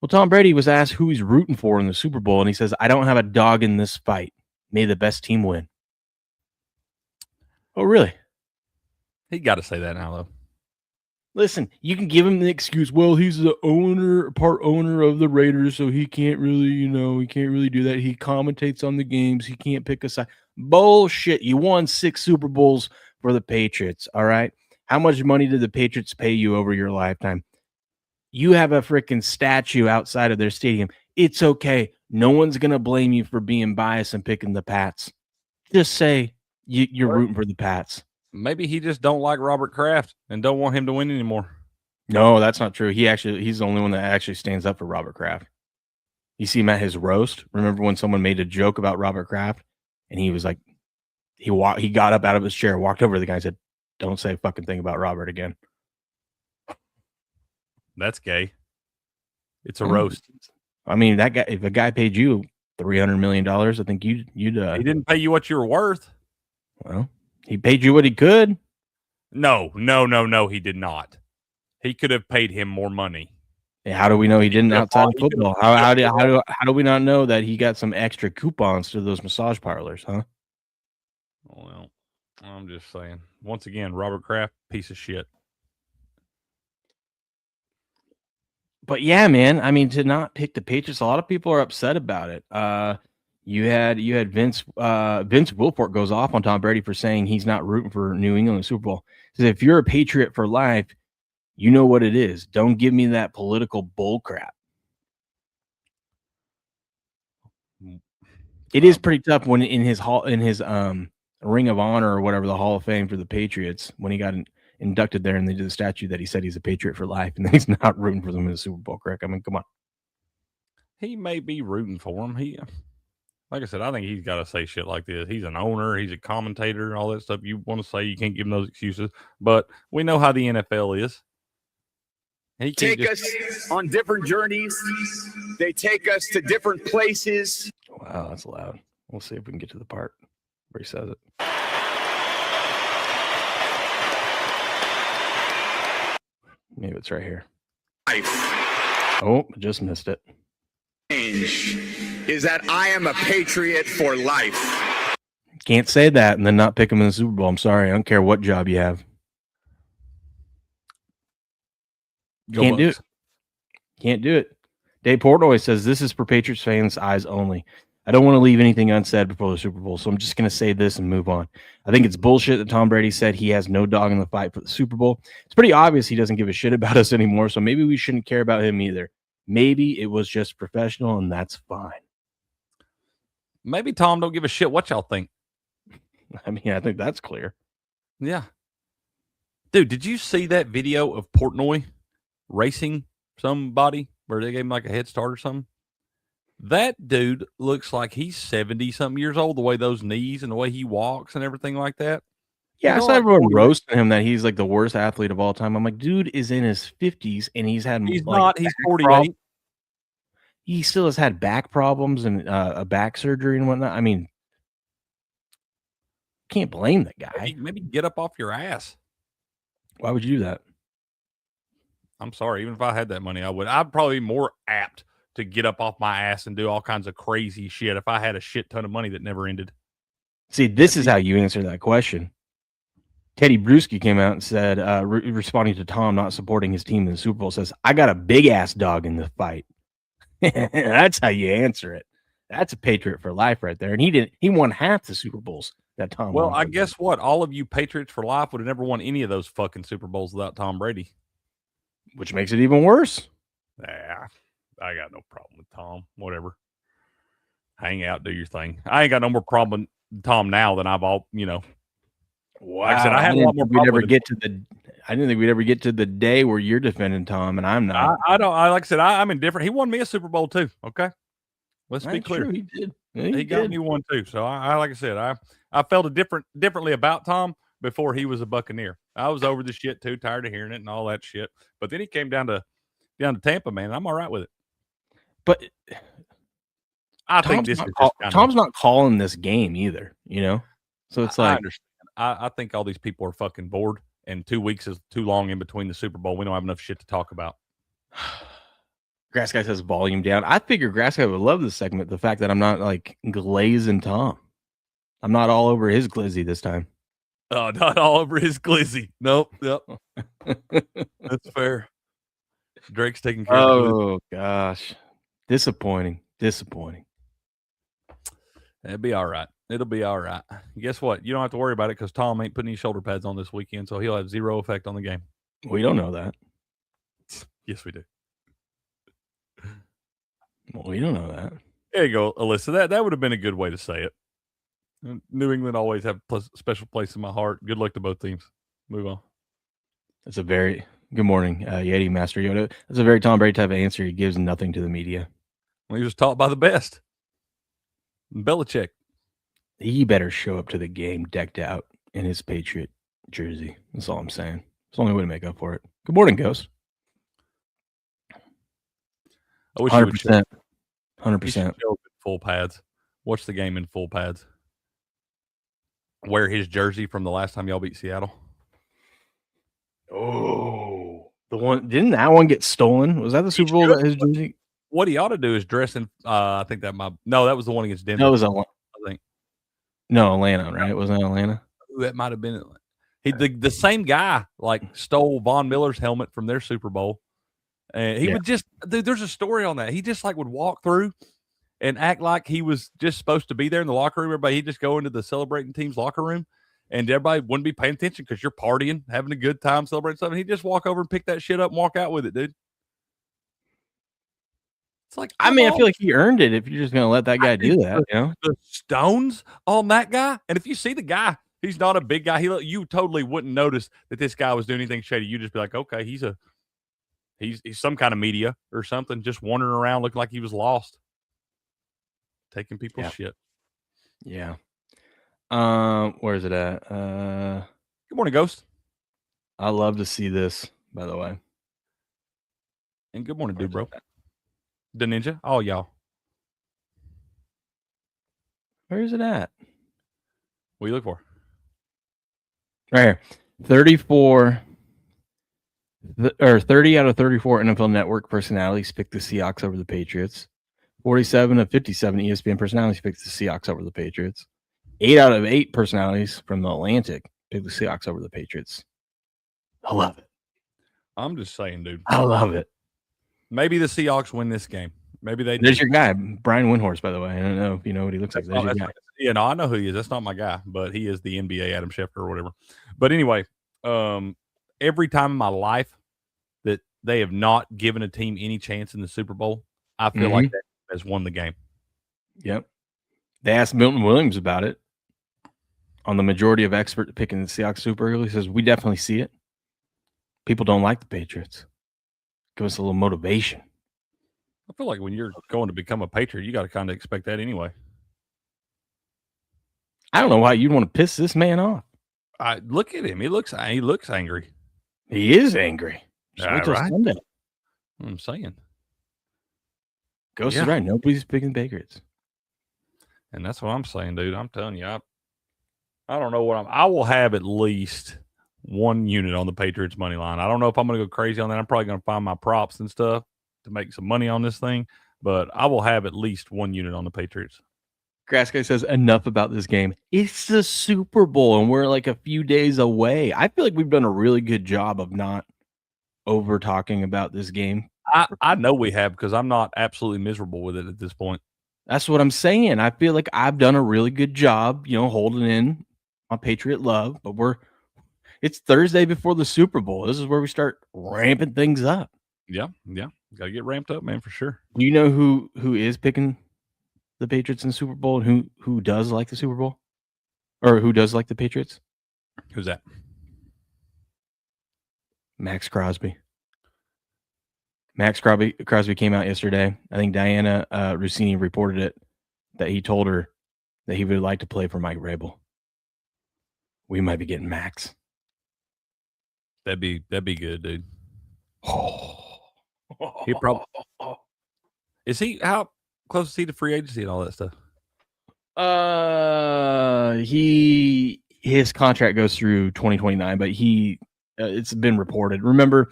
Well, Tom Brady was asked who he's rooting for in the Super Bowl, and he says, I don't have a dog in this fight. May the best team win. Oh, really? He got to say that now, though. Listen, you can give him the excuse, well, he's the part owner of the Raiders, so he can't really, he can't really do that. He commentates on the games. He can't pick a side. Bullshit. You won 6 Super Bowls for the Patriots, all right? How much money did the Patriots pay you over your lifetime? You have a freaking statue outside of their stadium. It's okay. No one's going to blame you for being biased and picking the Pats. Just say you're rooting for the Pats. Maybe he just don't like Robert Kraft and don't want him to win anymore. No, that's not true. He's the only one that actually stands up for Robert Kraft. You see him at his roast. Remember when someone made a joke about Robert Kraft and he was like, he got up out of his chair, walked over to the guy and said, don't say a fucking thing about Robert again. That's gay. It's a roast. I mean, that guy, if a guy paid you $300 million, I think you'd he didn't pay you what you were worth. Well, he paid you what he could. No, he did not. He could have paid him more money. Yeah, how do we know he didn't outside of football? How do we not know that he got some extra coupons to those massage parlors, huh? Well, I'm just saying. Once again, Robert Kraft, piece of shit. But yeah, man, I mean, to not pick the Patriots, a lot of people are upset about it. You had Vince Wilfork goes off on Tom Brady for saying he's not rooting for New England in the Super Bowl. He says, if you're a Patriot for life, you know what it is. Don't give me that political bull crap. It is pretty tough when in his Ring of Honor or whatever, the Hall of Fame for the Patriots, when he got inducted there and they did the statue that he said he's a Patriot for life and then he's not rooting for them in the Super Bowl, correct? I mean, come on. He may be rooting for him. Like I said, I think he's got to say shit like this. He's an owner. He's a commentator. All that stuff you want to say. You can't give him those excuses. But we know how the NFL is. He take us on different journeys. They take us to different places. Wow, that's loud. We'll see if we can get to the part where he says it. Maybe it's right here. Oh, I just missed it. Change is that I am a patriot for life. Can't say that and then not pick him in the Super Bowl. I'm sorry. I don't care what job you have. Can't do it. Can't do it. Dave Portnoy says, this is for Patriots fans' eyes only. I don't want to leave anything unsaid before the Super Bowl, so I'm just going to say this and move on. I think it's bullshit that Tom Brady said he has no dog in the fight for the Super Bowl. It's pretty obvious he doesn't give a shit about us anymore, so maybe we shouldn't care about him either. Maybe it was just professional, and that's fine. Maybe Tom don't give a shit what y'all think. I mean, I think that's clear. Yeah. Dude, did you see that video of Portnoy racing somebody where they gave him like a head start or something? That dude looks like he's 70-something years old, the way those knees and the way he walks and everything like that. Yeah, I saw everyone roasting him that he's like the worst athlete of all time. I'm like, dude is in his 50s and he's had he's 48. He still has had back problems and a back surgery and whatnot. I mean, can't blame the guy. Maybe get up off your ass. Why would you do that? I'm sorry. Even if I had that money, I would. I'd probably be more apt to get up off my ass and do all kinds of crazy shit if I had a shit ton of money that never ended. See, this is how you answer that question. Teddy Bruschi came out and said, responding to Tom not supporting his team in the Super Bowl, says, I got a big-ass dog in the fight. That's how you answer it. That's a Patriot for life right there. And he won half the Super Bowls that Tom won. Well, I guess what? All of you Patriots for life would have never won any of those fucking Super Bowls without Tom Brady. Which makes it even worse. Yeah, I got no problem with Tom. Whatever. Hang out, do your thing. I ain't got no more problem with Tom now than I've all, you know. Wow. Like I said, I had a lot more problem. I didn't think we'd ever get to the day where you're defending Tom and I'm not. I don't. Like I said, I'm indifferent. He won me a Super Bowl too. Okay, let's be clear. True, he did. Yeah, he got me one too. So I like I said, I felt differently about Tom before he was a Buccaneer. I was over the shit too, tired of hearing it and all that shit. But then he came down to Tampa, man. I'm all right with it. But I think this is Tom's not calling this game either, you know. So it's like I understand. I think all these people are fucking bored, and 2 weeks is too long in between the Super Bowl. We don't have enough shit to talk about. Grass Guy says volume down. I figure Grass Guy would love this segment. The fact that I'm not like glazing Tom. I'm not all over his glizzy this time. Oh, not all over his glizzy. Nope. Yep. That's fair. Drake's taking care of it. Oh, gosh. Disappointing. It'll be all right. It'll be all right. Guess what? You don't have to worry about it because Tom ain't putting any shoulder pads on this weekend, so he'll have zero effect on the game. We don't know that. Yes, we do. Well, we don't know that. There you go, Alyssa. That would have been a good way to say it. New England always have a special place in my heart. Good luck to both teams. Move on. That's a very good morning, Yeti Master Yoda. That's a very Tom Brady type of answer. He gives nothing to the media. Well, he was taught by the best. Belichick. He better show up to the game decked out in his Patriot jersey. That's all I'm saying. It's the only way to make up for it. Good morning, Ghost. I wish 100%. 100%. Full pads. Watch the game in full pads. Wear his jersey from the last time y'all beat Seattle. Oh, the one didn't that one get stolen? Was that the Super Bowl that his jersey? What he ought to do is dress in. I think that that was the one against Denver. That was I think. No, Atlanta, right? Wasn't that Atlanta? That might have been Atlanta. The same guy like stole Von Miller's helmet from their Super Bowl, and he would just. Dude, there's a story on that. He just like would walk through and act like he was just supposed to be there in the locker room. Everybody, he'd just go into the celebrating team's locker room, and everybody wouldn't be paying attention because you're partying, having a good time, celebrating something. He'd just walk over and pick that shit up and walk out with it, dude. It's like, I mean, I feel like he earned it if you're just going to let that guy do that, you know? The stones on that guy. And if you see the guy, he's not a big guy. You totally wouldn't notice that this guy was doing anything shady. You just be like, okay, he's some kind of media or something, just wandering around looking like he was lost. Taking people's shit. Yeah. Where is it at? Good morning, Ghost. I love to see this, by the way. And good morning, dude, bro. The Ninja, all y'all. Where is it at? What are you looking for? Right here. 30 out of 34 NFL Network personalities picked the Seahawks over the Patriots. 47 of 57 ESPN personalities picked the Seahawks over the Patriots. 8 out of 8 personalities from the Atlantic pick the Seahawks over the Patriots. I love it. I'm just saying, dude. I love it. Maybe the Seahawks win this game. Maybe they do. There's your guy, Brian Windhorst, by the way. I don't know if you know what he looks like. There's your guy. Yeah, no, I know who he is. That's not my guy, but he is the NBA Adam Schefter or whatever. But anyway, every time in my life that they have not given a team any chance in the Super Bowl, I feel like that has won the game. Yep. They asked Milton Williams about it on the majority of experts picking the Seahawks super early. He says, we definitely see it. People don't like the Patriots. Give us a little motivation. I feel like when you're going to become a Patriot, you got to kind of expect that anyway. I don't know why you'd want to piss this man off. Look at him. He looks angry. He is angry. Just wait till Sunday. I'm saying. Ghost is right. Nobody's picking the Patriots. And that's what I'm saying, dude. I'm telling you, I don't know what I will have at least one unit on the Patriots money line. I don't know if I'm going to go crazy on that. I'm probably going to find my props and stuff to make some money on this thing, but I will have at least one unit on the Patriots. Grass Guy says, enough about this game. It's the Super Bowl, and we're like a few days away. I feel like we've done a really good job of not over talking about this game. I know we have, because I'm not absolutely miserable with it at this point. That's what I'm saying. I feel like I've done a really good job, holding in my Patriot love, but it's Thursday before the Super Bowl. This is where we start ramping things up. Yeah. Got to get ramped up, man, for sure. Do you know who is picking the Patriots in the Super Bowl and who does like the Super Bowl? Or who does like the Patriots? Who's that? Max Crosby. Max Crosby came out yesterday. I think Diana Rossini reported it, that he told her that he would like to play for Mike Vrabel. We might be getting Max. That'd be good, dude. He probably is he how close is he to free agency and all that stuff? His contract goes through 2029, but it's been reported. Remember,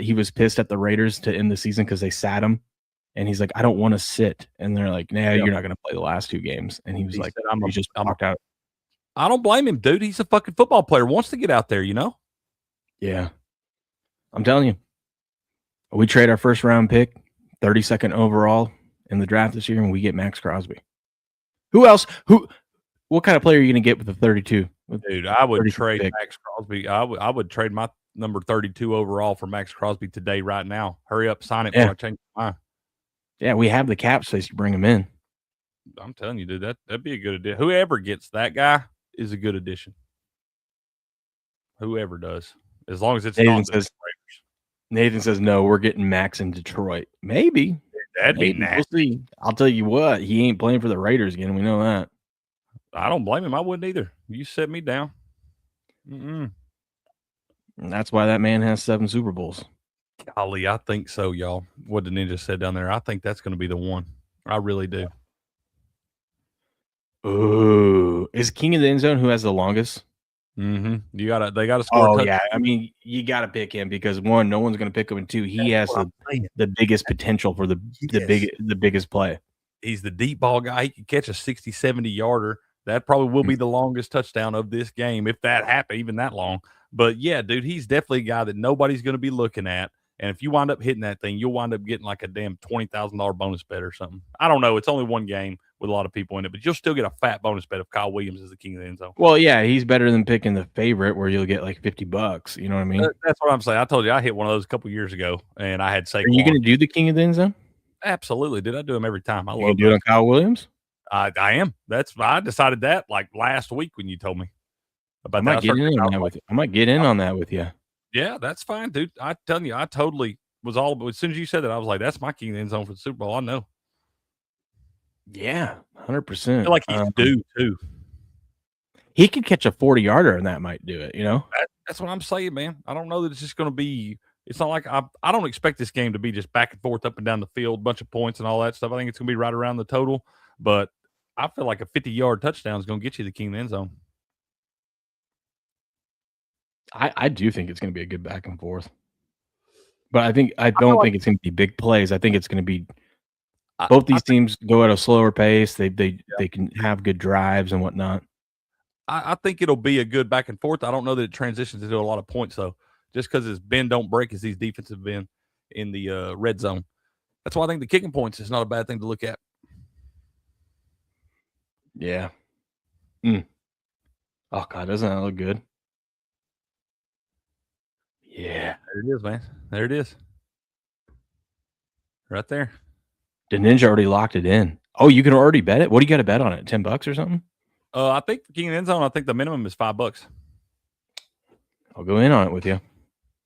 he was pissed at the Raiders to end the season because they sat him, and he's like, I don't want to sit, and they're like, nah, you're not going to play the last 2 games, and he was like, he just walked out. I don't blame him, dude. He's a fucking football player. Wants to get out there, Yeah, I'm telling you, we trade our first round pick, 32nd overall in the draft this year, and we get Max Crosby. Who else? What kind of player are you going to get with the 32? Dude, I would trade Max Crosby. I would trade my number 32 overall for Max Crosby today, right now. Hurry up, sign it before I change my mind. Yeah, we have the cap space to bring him in. I'm telling you, dude, that'd be a good addition. Whoever gets that guy is a good addition. Whoever does, as long as it's not the Raiders. Nathan says no. We're getting Max in Detroit. Maybe that'd be nasty. We'll see. I'll tell you what, he ain't playing for the Raiders again. We know that. I don't blame him. I wouldn't either. You set me down. And that's why that man has 7 Super Bowls. Golly, I think so, y'all. What the Ninja said down there, I think that's going to be the one. I really do. Ooh, is King of the End Zone who has the longest? They gotta score. Oh yeah, I mean, you gotta pick him because 1, no one's gonna pick him, and 2, he has the biggest potential for the biggest play. He's the deep ball guy. He can catch a 60, 70 yarder. That probably will be the longest touchdown of this game, if that happened, even that long. But yeah, dude, he's definitely a guy that nobody's going to be looking at. And if you wind up hitting that thing, you'll wind up getting like a damn $20,000 bonus bet or something. I don't know. It's only one game with a lot of people in it, but you'll still get a fat bonus bet if Kyle Williams is the king of the end zone. Well, yeah, he's better than picking the favorite where you'll get like $50. You know what I mean? That's what I'm saying. I told you I hit one of those a couple years ago, and I had Saquon. Are you going to do the king of the end zone? Absolutely, dude. I do them every time. I love do it on Kyle Williams. I am. I decided that like last week when you told me about that. I might get in on that with you. Yeah, that's fine, dude. I'm telling you, I totally was all. But as soon as you said that, I was like, "That's my king of the end zone for the Super Bowl." I know. Yeah, 100%. I feel like he's due too. He could catch a 40-yarder, and that might do it. That's what I'm saying, man. I don't know that it's just going to be. It's not like I don't expect this game to be just back and forth, up and down the field, bunch of points and all that stuff. I think it's going to be right around the total, but I feel like a 50-yard touchdown is going to get you the king of the end zone. I do think it's going to be a good back and forth, but I don't think it's going to be big plays. I think it's going to be Both these teams go at a slower pace. They can have good drives and whatnot. I think it'll be a good back and forth. I don't know that it transitions into a lot of points though, just because it's bend don't break as these defenses have been in the red zone. That's why I think the kicking points is not a bad thing to look at. Yeah. Oh God, doesn't that look good? Yeah. There it is, man. There it is. Right there. The Ninja already locked it in. Oh, you can already bet it? What do you got to bet on it? $10 or something? I think for King of the End Zone, I think the minimum is $5. I'll go in on it with you.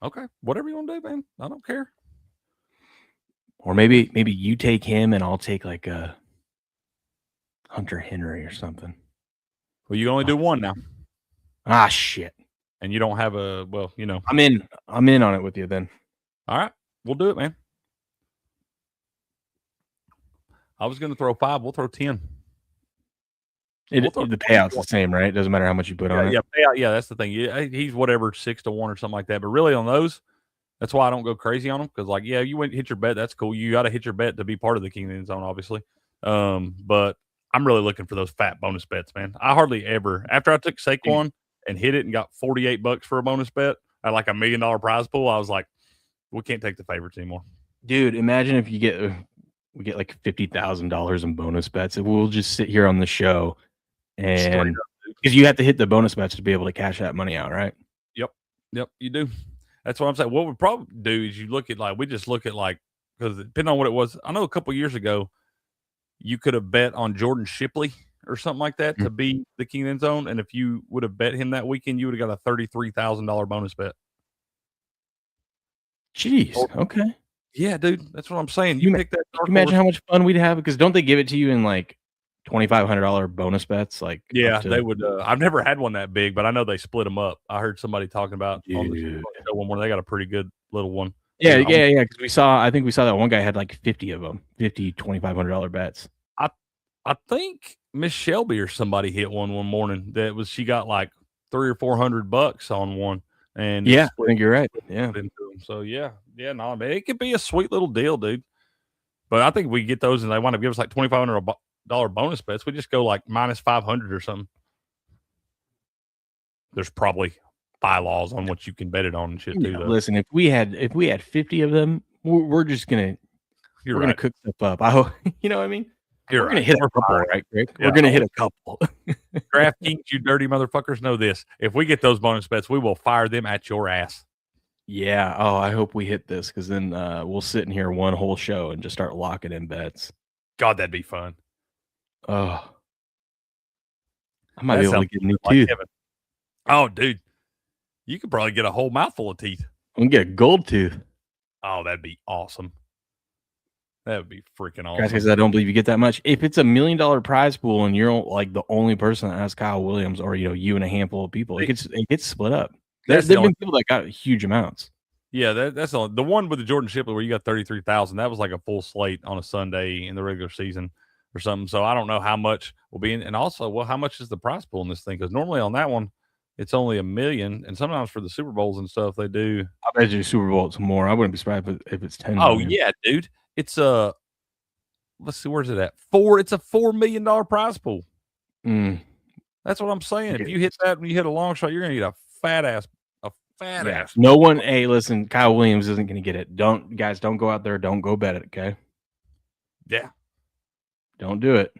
Okay. Whatever you want to do, man. I don't care. Or maybe you take him and I'll take like a Hunter Henry or something. Well, you can only do one now. Ah, shit. And you don't have I'm in on it with you then. All right. We'll do it, man. I was going to throw 5. We'll throw 10. The payout's the same, right? It doesn't matter how much you put on it. Yeah, payout. Yeah, that's the thing. He's whatever 6-1 or something like that. But really on those, that's why I don't go crazy on them because, like, yeah, you went hit your bet. That's cool. You got to hit your bet to be part of the King of the End Zone, obviously. But I'm really looking for those fat bonus bets, man. I hardly ever after I took Saquon and hit it and got $48 for a bonus bet at like $1 million prize pool. I was like, we can't take the favorites anymore, dude. Imagine if we get like $50,000 in bonus bets, and we'll just sit here on the show, and because you have to hit the bonus bets to be able to cash that money out, right? Yep, you do. That's what I'm saying. What we probably do is we just look at because depending on what it was, I know a couple years ago, you could have bet on Jordan Shipley or something like that to be the King of the End Zone, and if you would have bet him that weekend, you would have got a $33,000 bonus bet. Jeez. Okay. Yeah, dude. That's what I'm saying. You pick that. Can you imagine how much fun we'd have? Because don't they give it to you in like $2,500 bonus bets? Like, yeah, they would. I've never had one that big, but I know they split them up. I heard somebody talking about on the show one where they got a pretty good little one. Yeah. Because I think we saw that one guy had like 50 of them, 50 $2,500 bets. I think Miss Shelby or somebody hit one morning. She got like $300 or $400 on one. And yeah, I think you're right. Yeah. So no, man, it could be a sweet little deal, dude. But I think we get those and they want to give us like $2,500 bonus bets. We just go like minus 500 or something. There's probably bylaws on what you can bet it on and shit too. Though. Listen, if we had 50 of them, we're just gonna gonna cook stuff up. I hope you know what I mean. We're gonna hit a couple, right, Greg? Yeah. We're gonna hit a couple. DraftKings, you dirty motherfuckers, know this. If we get those bonus bets, we will fire them at your ass. Yeah. Oh, I hope we hit this because then we'll sit in here one whole show and just start locking in bets. God, that'd be fun. Oh, I might be able to get a new tooth. Oh, dude, you could probably get a whole mouthful of teeth. I'm gonna get a gold tooth. Oh, that'd be awesome. That would be freaking awesome. Guys, I don't believe you get that much. If it's $1 million prize pool and you're like the only person that has Kyle Williams, or you and a handful of people, it gets split up. There's been people that got huge amounts. Yeah, that's the one with the Jordan Shipley where you got 33,000. That was like a full slate on a Sunday in the regular season or something. So I don't know how much will be in, and also, how much is the prize pool in this thing? Because normally on that one, it's only $1 million, and sometimes for the Super Bowls and stuff, they do. I bet you Super Bowl it's more. I wouldn't be surprised if it's 10. Oh yeah, dude. It's let's see, where's it at? It's a $4 million prize pool. That's what I'm saying. If you hit that and you hit a long shot, you're gonna get a fat ass. No one. Hey, listen, Kyle Williams isn't gonna get it. Don't go out there. Don't go bet it. Okay. Yeah. Don't do it.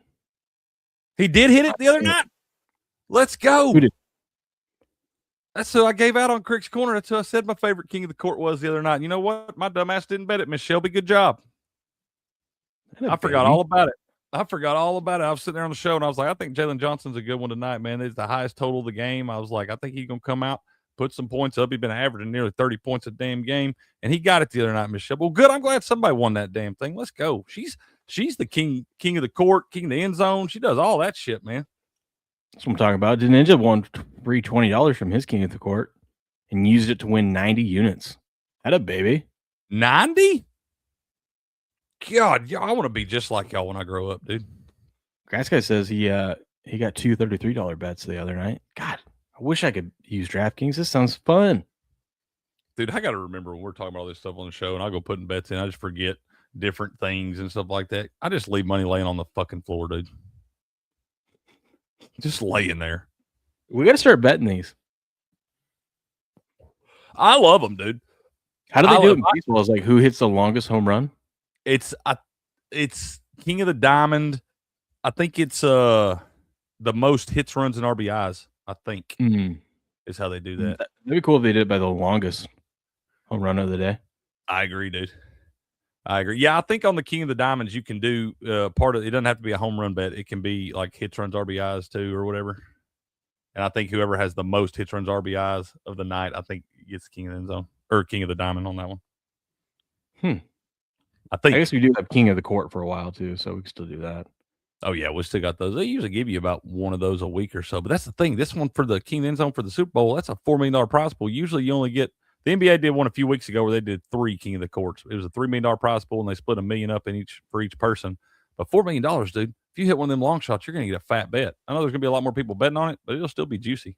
He did hit it the other night. Let's go. Who did? That's who I gave out on Crick's Corner. That's who I said my favorite King of the Court was the other night. You know what? My dumbass didn't bet it. Miss Shelby, good job. I forgot all about it. I was sitting there on the show, and I was like, I think Jalen Johnson's a good one tonight, man. It's the highest total of the game. I was like, I think he's going to come out, put some points up. He's been averaging nearly 30 points a damn game, and he got it the other night, Miss Shelby. Well, good. I'm glad somebody won that damn thing. Let's go. She's the king of the court, king of the end zone. She does all that shit, man. That's what I'm talking about. The Ninja won free $20 from his king of the court and used it to win 90 units. That a baby. 90? God, yeah, I want to be just like y'all when I grow up, dude. Grass Guy says he got two $33 bets the other night. God, I wish I could use DraftKings. This sounds fun. Dude, I got to remember when we're talking about all this stuff on the show, and I'll go putting bets in. I just forget. different things and stuff like that. I just leave money laying on the fucking floor, dude. Just laying there. We got to start betting these. I love them, dude. How do they do it in baseball? Is like who hits the longest home run? It's King of the Diamond. I think it's the most hits, runs, and RBIs. I think is how they do that. That'd be cool if they did it by the longest home run of the day. I agree, dude. I agree. Yeah, I think on the King of the Diamonds you can do part of it. Doesn't have to be a home run bet. It can be like hits, runs, RBIs too, or whatever. And I think whoever has the most hits, runs, RBIs of the night, I think gets King of the End Zone or King of the Diamond on that one. I guess we do have King of the Court for a while too, so we can still do that. Oh yeah, we still got those. They usually give you about one of those a week or so. But that's the thing. This one for the King of the End Zone for the Super Bowl, that's a $4 million prize pool. Usually you only get the NBA did one a few weeks ago where they did 3 King of the Courts. It was a $3 million prize pool and they split $1 million up for each person. But $4 million, dude. If you hit one of them long shots, you're gonna get a fat bet. I know there's gonna be a lot more people betting on it, but it'll still be juicy.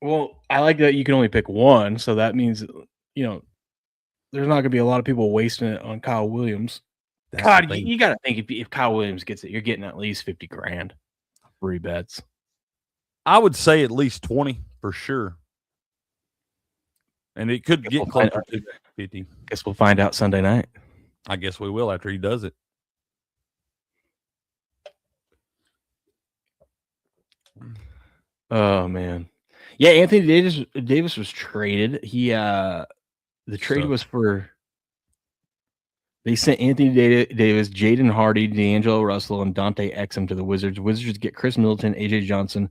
Well, I like that you can only pick one, so that means there's not going to be a lot of people wasting it on Kyle Williams. God, you got to think if Kyle Williams gets it, you're getting at least $50,000 free bets. I would say at least 20 for sure, and it could get closer to 50. Guess we'll find out Sunday night. I guess we will after he does it. Oh man, yeah. Anthony Davis was traded. The trade was for. They sent Anthony Davis, Jaden Hardy, D'Angelo Russell, and Dante Exum to the Wizards. Wizards get Chris Middleton, AJ Johnson,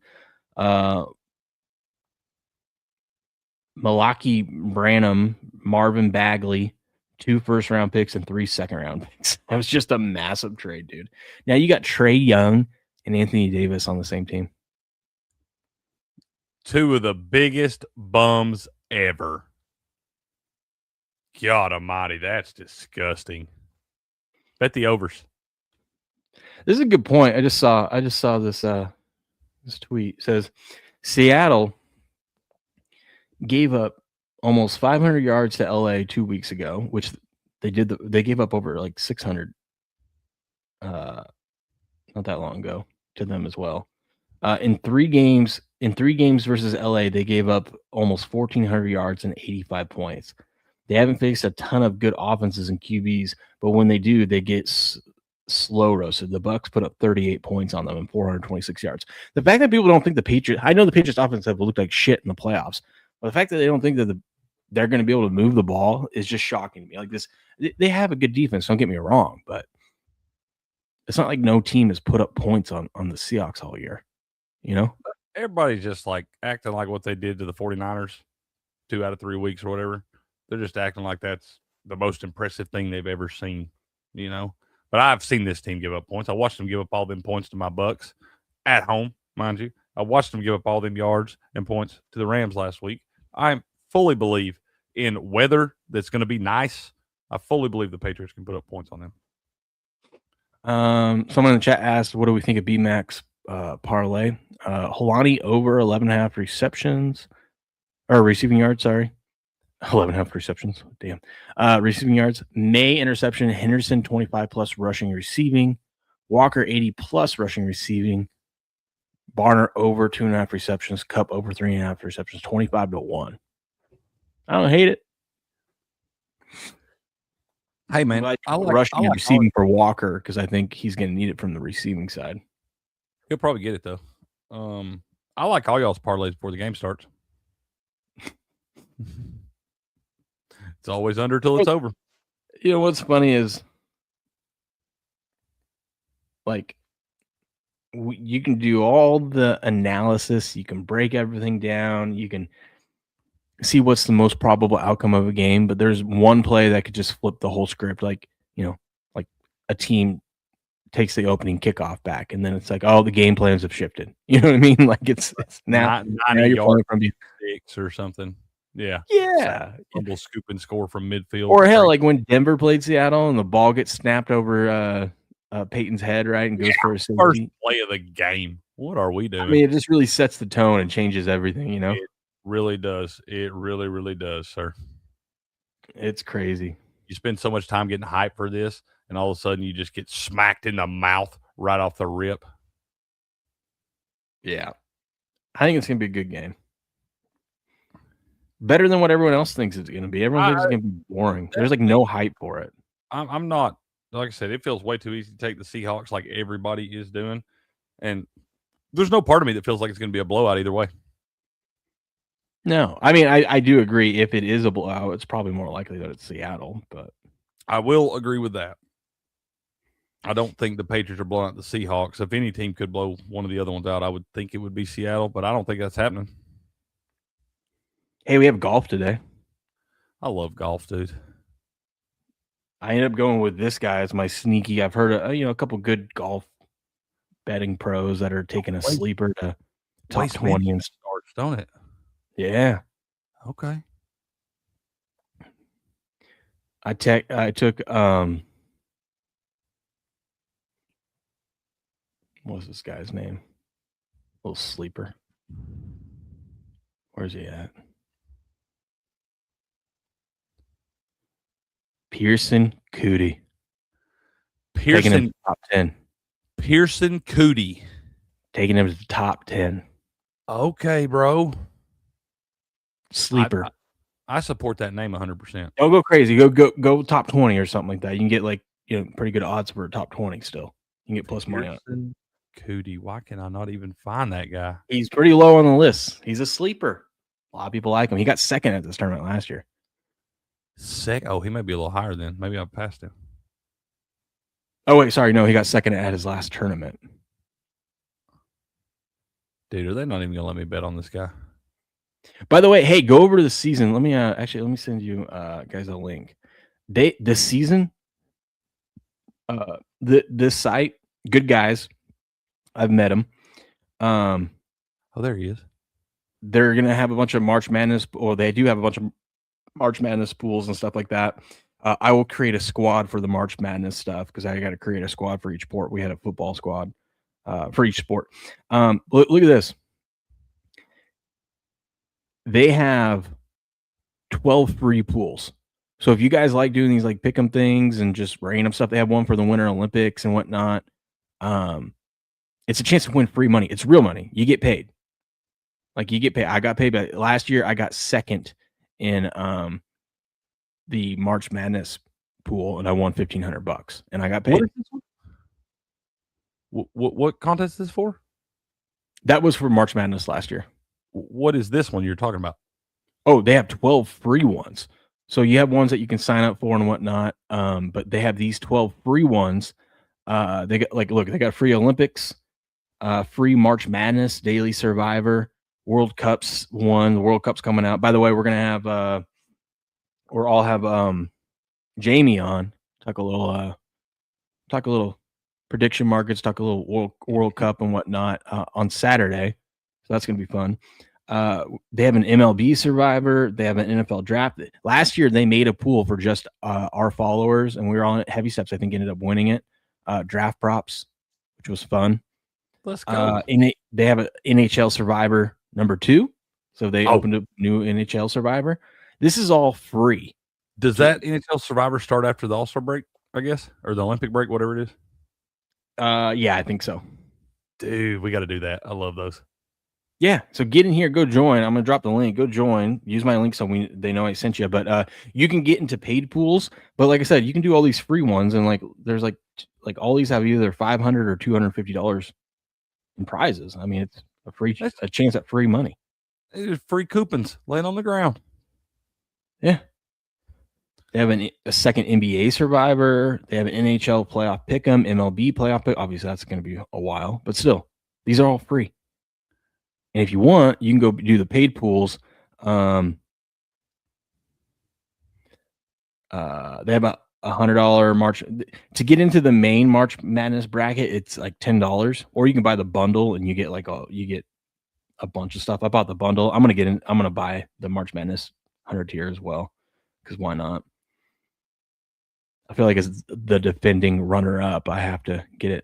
Malaki Branham, Marvin Bagley, 2 first-round picks and 3 second-round picks. That was just a massive trade, dude. Now you got Trae Young and Anthony Davis on the same team. 2 of the biggest bums ever. God almighty, that's disgusting. Bet the overs. This is a good point. I just saw this this tweet. It says Seattle gave up almost 500 yards to LA 2 weeks ago, which they gave up over like 600 not that long ago to them as well. In 3 games versus LA, they gave up almost 1,400 yards and 85 points. They haven't faced a ton of good offenses and QBs, but when they do, they get slow roasted. The Bucs put up 38 points on them and 426 yards. The fact that people don't think the Patriots, I know the Patriots offense have looked like shit in the playoffs, but the fact that they don't think that they're going to be able to move the ball is just shocking to me. Like this, they have a good defense. Don't get me wrong, but it's not like no team has put up points on the Seahawks all year. Everybody's just like acting like what they did to the 49ers 2 out of 3 weeks or whatever. They're just acting like that's the most impressive thing they've ever seen, But I've seen this team give up points. I watched them give up all them points to my Bucs at home, mind you. I watched them give up all them yards and points to the Rams last week. I fully believe in weather that's going to be nice. I fully believe the Patriots can put up points on them. Someone in the chat asked, what do we think of B-Max parlay? Holani over 11.5 receptions or receiving yards, sorry. 11.5 receptions. Damn. Receiving yards. May interception. Henderson 25 plus rushing receiving. Walker 80 plus rushing receiving. Barner over 2.5 receptions. Cup over 3.5 receptions. 25-1. I don't hate it. Hey man, I like rushing and receiving for Walker because I think he's going to need it from the receiving side. He'll probably get it though. I like all y'all's parlays before the game starts. It's always under till it's over. What's funny is, like, you can do all the analysis. You can break everything down. You can see what's the most probable outcome of a game. But there's one play that could just flip the whole script. Like a team takes the opening kickoff back, and then it's like, oh, the game plans have shifted. You know what I mean? Like it's now you're playing from 6 or something. Yeah. Fumble, scoop and score from midfield. Or hell, like when Denver played Seattle and the ball gets snapped over Peyton's head, right, and goes for a first play of the game. What are we doing? I mean, it just really sets the tone and changes everything, It really does. It really, really does, sir. It's crazy. You spend so much time getting hyped for this, and all of a sudden you just get smacked in the mouth right off the rip. Yeah. I think it's going to be a good game. Better than what everyone else thinks it's going to be. Everyone thinks it's going to be boring. There's like no hype for it. I'm not, like I said, it feels way too easy to take the Seahawks like everybody is doing. And there's no part of me that feels like it's going to be a blowout either way. No, I mean, I do agree. If it is a blowout, it's probably more likely that it's Seattle. But I will agree with that. I don't think the Patriots are blowing out the Seahawks. If any team could blow one of the other ones out, I would think it would be Seattle, but I don't think that's happening. Hey, we have golf today. I love golf, dude. I ended up going with this guy as my sneaky. I've heard a couple good golf betting pros that are taking a sleeper to top 20 and starts, don't it? Yeah. Okay. I took what was this guy's name? Little sleeper. Where's he at? Pearson Cootie. Taking him to top 10. Pearson Cootie. Taking him to the top 10. Okay, bro. Sleeper. I support that name 100%. Don't go crazy. Go top 20 or something like that. You can get pretty good odds for a top 20 still. You can get plus money on it. Cootie. Why can I not even find that guy? He's pretty low on the list. He's a sleeper. A lot of people like him. He got second at this tournament last year. Oh, he might be a little higher then. Maybe I passed him. Oh, wait, sorry. No, he got second at his last tournament. Dude, are they not even going to let me bet on this guy? By the way, hey, go over to the season. Let me send you guys a link. This season, this site, good guys. I've met them. Oh, there he is. They're gonna have a bunch of March Madness, or they do have a bunch of March Madness pools and stuff like that. I will create a squad for the March Madness stuff because I got to create a squad for each sport. We had a football squad for each sport. Look at this. They have 12 free pools. So if you guys like doing these like pick'em things and just random stuff, they have one for the Winter Olympics and whatnot. It's a chance to win free money. It's real money. You get paid. Like you get paid. I got paid, but last year I got second in the March Madness pool, and I won $1,500, and I got paid. What contest is this for? That was for March Madness last year. What is this one you're talking about? Oh, they have 12 free ones. So you have ones that you can sign up for and whatnot. But they have these 12 free ones. They got free Olympics, free March Madness, Daily Survivor, World Cups one. The World Cup's coming out. By the way, we're gonna have we'll have Jamie on, talk a little prediction markets, talk a little World Cup and whatnot on Saturday. So that's gonna be fun. They have an MLB Survivor. They have an NFL Draft. Last year, they made a pool for just our followers, and we were on it. Heavy Steps, I think, ended up winning it. Draft props, which was fun. Let's go. They have an NHL Survivor #2, so they opened up new NHL Survivor. This is all free. Does that NHL Survivor start after the All-Star break, I guess, or the Olympic break, whatever it is? Yeah, I think so. Dude, we got to do that. I love those. Yeah, so get in here, go join. I'm gonna drop the link. Go join. Use my link so they know I sent you. But you can get into paid pools. But like I said, you can do all these free ones, and there's like all these have either $500 or $250 in prizes. I mean, it's a chance at free money. It's free coupons laying on the ground. Yeah. They have a second NBA Survivor. They have an NHL playoff pick'em, MLB playoff pick. Obviously, that's going to be a while, but still, these are all free. And if you want, you can go do the paid pools. They have a $100 March to get into the main March Madness bracket. It's like $10, or you can buy the bundle and you get a bunch of stuff. I bought the bundle. I'm gonna buy the March Madness 100 tier as well, because why not? I feel like as the defending runner up, I have to get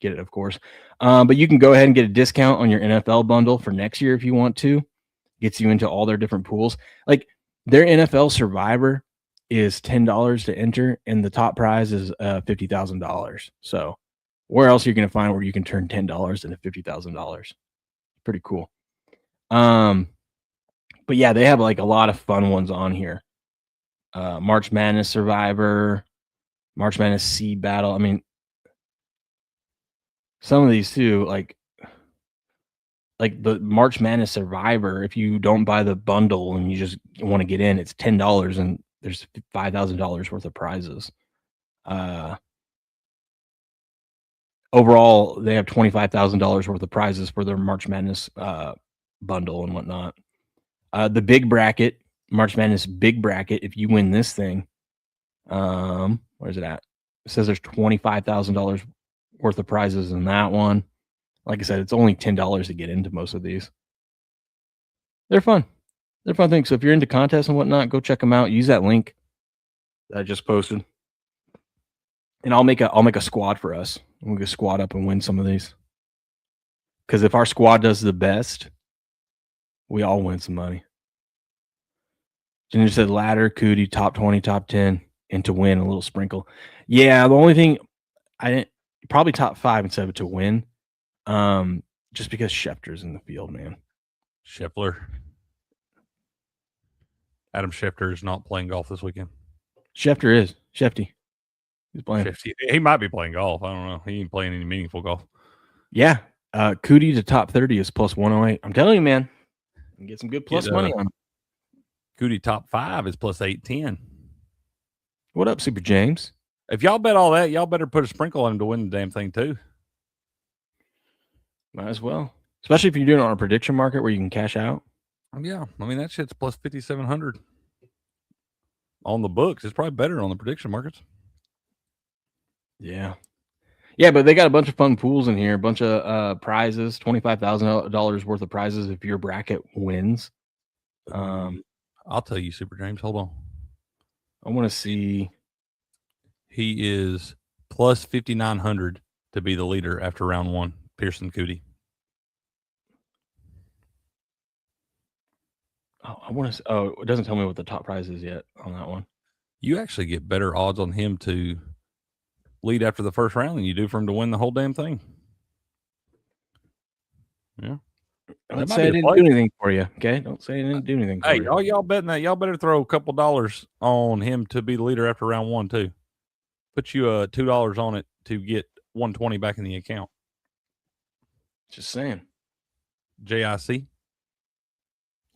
it, of course. But you can go ahead and get a discount on your NFL bundle for next year if you want to. Gets you into all their different pools. Like their NFL Survivor is $10 to enter, and the top prize is $50,000. So where else are you going to find where you can turn $10 into $50,000? Pretty cool. But yeah, they have like a lot of fun ones on here. March Madness Survivor, March Madness Seed Battle. I mean, some of these too, like the March Madness Survivor, if you don't buy the bundle and you just want to get in, it's $10 and there's $5,000 worth of prizes. Overall, they have $25,000 worth of prizes for their March Madness bundle and whatnot. The big bracket, March Madness big bracket, if you win this thing, where's it at? It says there's $25,000 worth of prizes in that one. Like I said, it's only $10 to get into most of these. They're fun. They're fun things. So if you're into contests and whatnot, go check them out. Use that link that I just posted, and I'll make a squad for us. We'll go squad up and win some of these. Because if our squad does the best, we all win some money. Ginger said ladder, Cootie, top 20, top 10, and to win a little sprinkle. Yeah, the only thing I didn't probably top 5 instead of to win. Just because Schefter's in the field, man. Scheffler. Adam Schefter is not playing golf this weekend. Schefter is. Shefty. He's playing. Shefty. He might be playing golf. I don't know. He ain't playing any meaningful golf. Yeah. Cootie to top 30 is plus 108. I'm telling you, man. You can get some good plus money on him. Cootie top 5 is plus 810. What up, Super James? If y'all bet all that, y'all better put a sprinkle on him to win the damn thing too. Might as well. Especially if you're doing it on a prediction market where you can cash out. Yeah. I mean, that shit's plus 5,700 on the books. It's probably better on the prediction markets. Yeah. Yeah, but they got a bunch of fun pools in here, a bunch of prizes, $25,000 worth of prizes if your bracket wins. I'll tell you, Super James. Hold on. I want to see. He is plus 5,900 to be the leader after round 1. Pearson Cootie. Oh, I want to. Oh, it doesn't tell me what the top prize is yet on that one. You actually get better odds on him to lead after the first round than you do for him to win the whole damn thing. Yeah. Don't say I didn't do anything for you, okay? Don't say I didn't do anything for you. Hey, all y'all betting that, y'all better throw a couple dollars on him to be the leader after round 1 too. Put you $2 on it to get $120 back in the account. Just saying. JIC.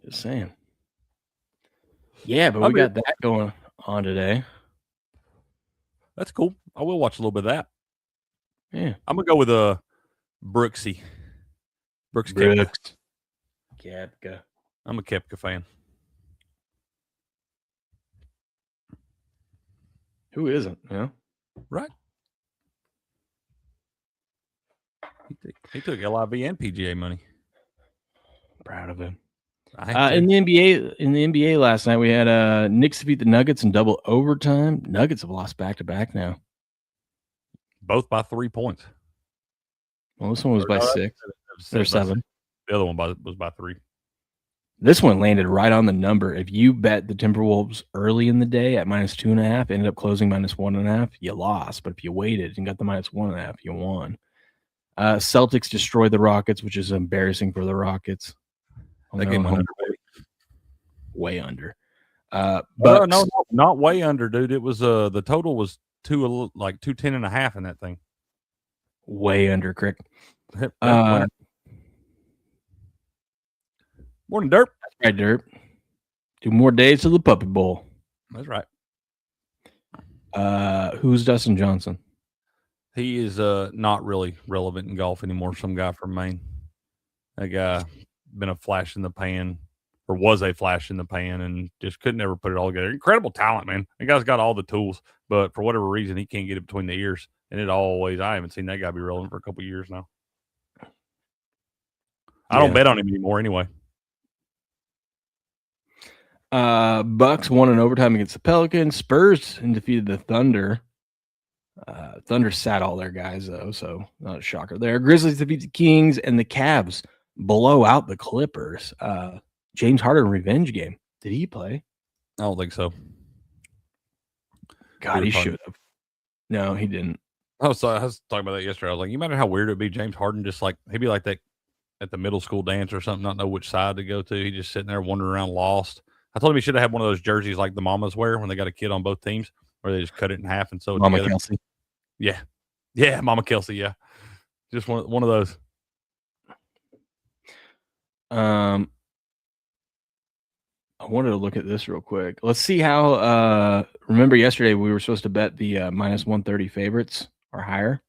Just saying. Yeah, but we got that going on today. That's cool. I will watch a little bit of that. Yeah. I'm going to go with Brooksy. Brooks Koepka. I'm a Koepka fan. Who isn't? Yeah. Right. He took LIV and PGA money. Proud of him. In the NBA last night, we had Knicks defeat the Nuggets in double overtime. Nuggets have lost back-to-back now. Both by 3 points. Well, this one was by 6. There's 7. The other one was by 3. This one landed right on the number. If you bet the Timberwolves early in the day at minus 2.5, ended up closing minus 1.5, you lost. But if you waited and got the minus 1.5, you won. Celtics destroyed the Rockets, which is embarrassing for the Rockets. That game went under. Way under. No, not way under, dude. It was the total was 210.5 in that thing. Way under, Crick. Morning, Derp. That's right, Derp. 2 more days to the Puppy Bowl. That's right. Who's Dustin Johnson? He is not really relevant in golf anymore. Some guy from Maine. That guy been a flash in the pan, or was a flash in the pan, and just couldn't ever put it all together. Incredible talent, man. The guy's got all the tools, but for whatever reason, he can't get it between the ears. And I haven't seen that guy be relevant for a couple of years now. I don't bet on him anymore anyway. Bucks won in overtime against the Pelicans. Spurs defeated the Thunder. Thunder sat all their guys, though, so not a shocker there. Grizzlies defeat the Kings, and the Cavs blow out the Clippers. James Harden revenge game. Did he play? I don't think so. God, he should have. No, he didn't. Oh, so I was talking about that yesterday. I was like, you imagine how weird it'd be James Harden just like he'd be like that at the middle school dance or something, not know which side to go to. He just sitting there wandering around lost. I told him he should have had one of those jerseys like the mamas wear when they got a kid on both teams, where they just cut it in half and sew it Mama together. Kelsey. Yeah, Mama Kelsey. Yeah, just one of those. I wanted to look at this real quick. Let's see how. Remember yesterday we were supposed to bet the minus 130 favorites or higher.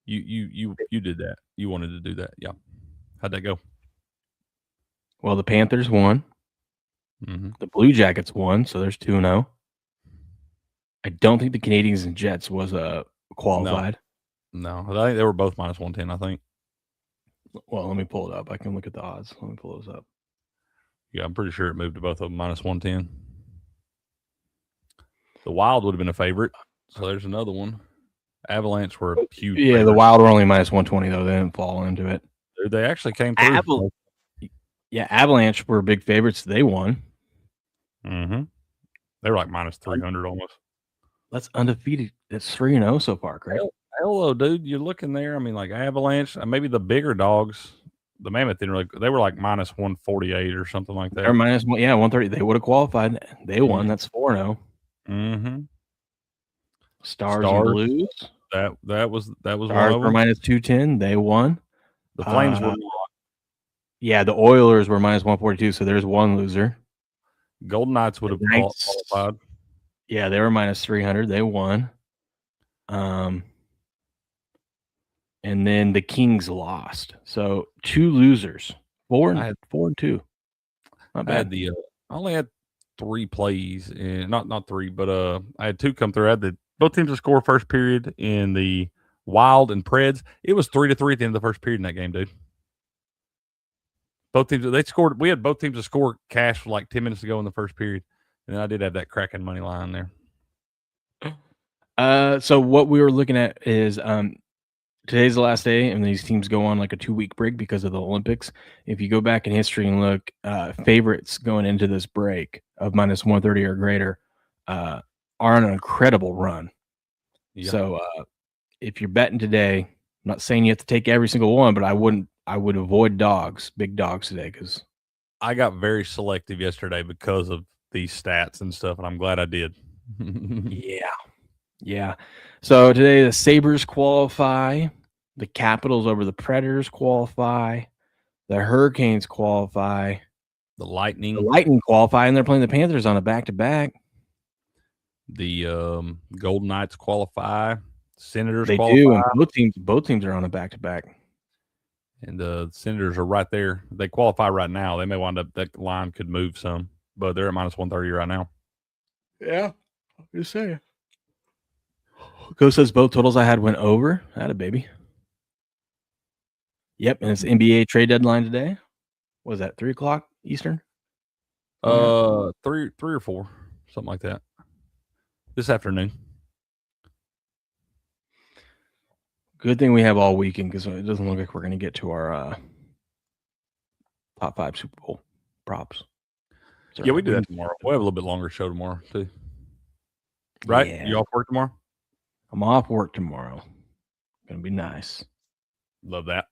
You did that. You wanted to do that. Yeah. How'd that go? Well, the Panthers won. Mm-hmm. The Blue Jackets won, so there's 2-0. I don't think the Canadians and Jets was qualified. No, I think they were both minus 110. I think. Well, let me pull it up. I can look at the odds. Let me pull those up. Yeah, I'm pretty sure it moved to both of them minus 110. The Wild would have been a favorite, so there's another one. Avalanche were a huge. Yeah, favorite. the Wild were only minus 120 though. They didn't fall into it. They actually came through. Avalanche were big favorites. They won. Mm-hmm. They were like minus 300 almost. That's undefeated. It's 3-0 so far, Craig. Hello, dude. You're looking there. I mean, like Avalanche, maybe the bigger dogs. The Mammoth didn't really. They were like minus 148 or something like that. They're minus 130. They would have qualified. They won. That's 4-0. Mm-hmm. Stars and Blues. That was Stars one of were them. minus 210. They won. The Flames were. Yeah, the Oilers were minus 142. So there's one loser. Golden Knights would have qualified. Yeah, they were minus 300. They won. And then the Kings lost. So 2 losers. 4 and 2. Not bad. I only had 3 plays, and not 3, but I had 2 come through. I had both teams to score first period in the Wild and Preds. It was 3-3 at the end of the first period in that game, dude. Both teams they scored. We had both teams to score cash for like 10 minutes to go in the first period, and then I did have that Kraken money line there. So what we were looking at is today's the last day, and these teams go on like a 2-week break because of the Olympics. If you go back in history and look, favorites going into this break of minus 130 or greater are on an incredible run. Yeah. So if you're betting today, I'm not saying you have to take every single one, but I would avoid big dogs today, because I got very selective yesterday because of these stats and stuff, and I'm glad I did. Yeah. So today the Sabres qualify, the Capitals over the Predators qualify, the Hurricanes qualify, the Lightning qualify, and they're playing the Panthers on a back-to-back. The Golden Knights qualify, Senators they qualify. do, and both teams are on a back-to-back. And the Senators are right there. They qualify right now. They may wind up, that line could move some, but they're at minus 130 right now. Yeah, I'm just saying. Go says both totals I had went over. Had a baby. Yep, and it's NBA trade deadline today. What was that, 3:00 Eastern? 3 or 4, something like that. This afternoon. Good thing we have all weekend, because it doesn't look like we're going to get to our top 5 Super Bowl props. Yeah, we do that tomorrow. We'll have a little bit longer show tomorrow too. Right? Yeah. You off work tomorrow? I'm off work tomorrow. Gonna be nice. Love that.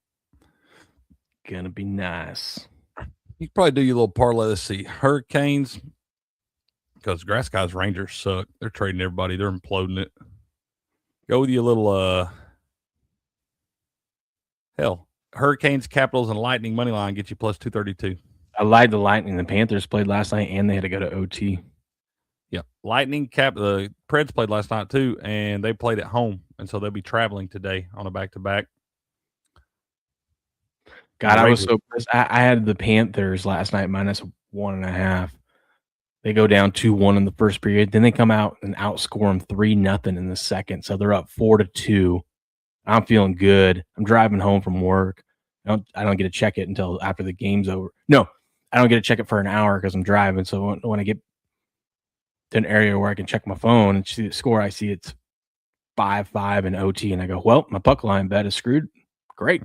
Gonna be nice. You can probably do your little parlay. Let's see. Hurricanes, because Grass Guys Rangers suck. They're trading everybody. They're imploding it. Go with your little Hurricanes, Capitals, and Lightning money line get you plus 232. I lied. The Lightning. The Panthers played last night, and they had to go to OT. Yeah, Lightning the Preds played last night too, and they played at home, and so they'll be traveling today on a back-to-back. God, I was so pissed. I had the Panthers last night minus 1.5. They go down 2-1 in the first period, then they come out and outscore them 3-0 in the second, so they're up 4-2. I'm feeling good. I'm driving home from work. I don't get to check it until after the game's over. No, I don't get to check it for an hour because I'm driving. So when I get to an area where I can check my phone and see the score, I see it's 5-5 in OT, and I go, well, my puck line bet is screwed. Great.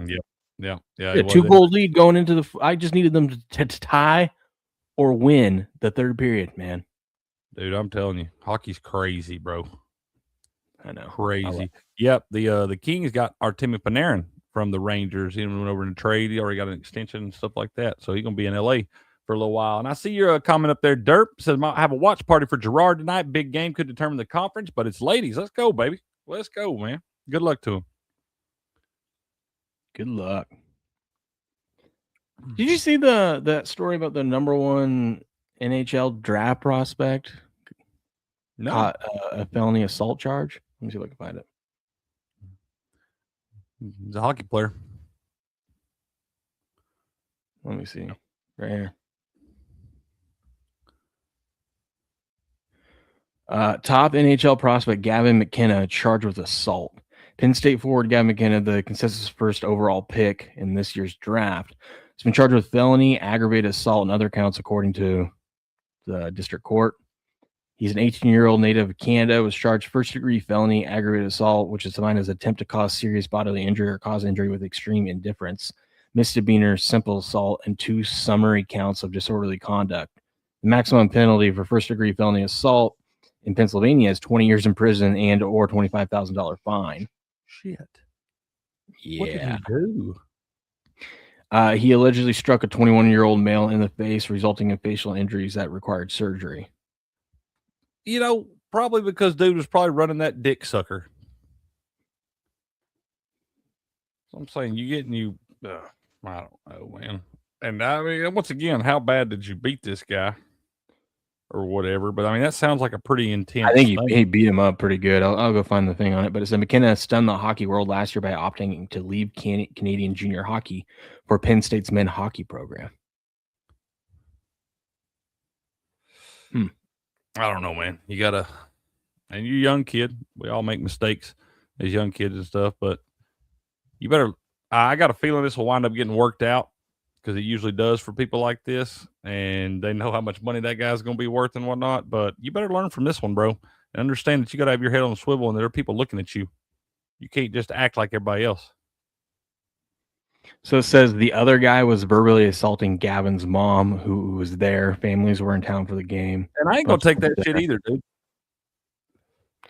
Yeah. 2-goal lead going into I just needed them to tie or win the third period, man. Dude, I'm telling you, hockey's crazy, bro. I know. Crazy. Yep. The Kings got Artemi Panarin from the Rangers. He went over in a trade. He already got an extension and stuff like that. So he's gonna be in LA for a little while. And I see your comment up there. Derp says, "Might have a watch party for Gerard tonight. Big game could determine the conference, but it's ladies. Let's go, baby. Let's go, man. Good luck to him." Good luck. Did you see that story about the number one NHL draft prospect No. caught a felony assault charge? Let me see if I can find it. He's a hockey player. Let me see. Right here. Top NHL prospect Gavin McKenna charged with assault. Penn State forward Gavin McKenna, the consensus first overall pick in this year's draft, has been charged with felony, aggravated assault, and other counts according to the district court. He's an 18-year-old native of Canada, was charged first-degree felony, aggravated assault, which is defined as attempt to cause serious bodily injury or cause injury with extreme indifference, misdemeanor, simple assault, and 2 summary counts of disorderly conduct. The maximum penalty for first-degree felony assault in Pennsylvania is 20 years in prison and or $25,000 fine. Shit. Yeah. What did he do? He allegedly struck a 21-year-old male in the face, resulting in facial injuries that required surgery. You know, probably because dude was probably running that dick sucker. So I'm saying I don't know, man. And I mean, once again, how bad did you beat this guy or whatever? But I mean, that sounds like a pretty intense. I think he beat him up pretty good. I'll go find the thing on it. But it said McKenna stunned the hockey world last year by opting to leave Canadian junior hockey for Penn State's men's hockey program. I don't know, man. You gotta, and you're a young kid. We all make mistakes as young kids and stuff, but you better. I got a feeling this will wind up getting worked out because it usually does for people like this, and they know how much money that guy's going to be worth and whatnot. But you better learn from this one, bro, and understand that you got to have your head on the swivel, and there are people looking at you. You can't just act like everybody else. So it says the other guy was verbally assaulting Gavin's mom, who was there. Families were in town for the game. And I ain't going to take that shit either, dude.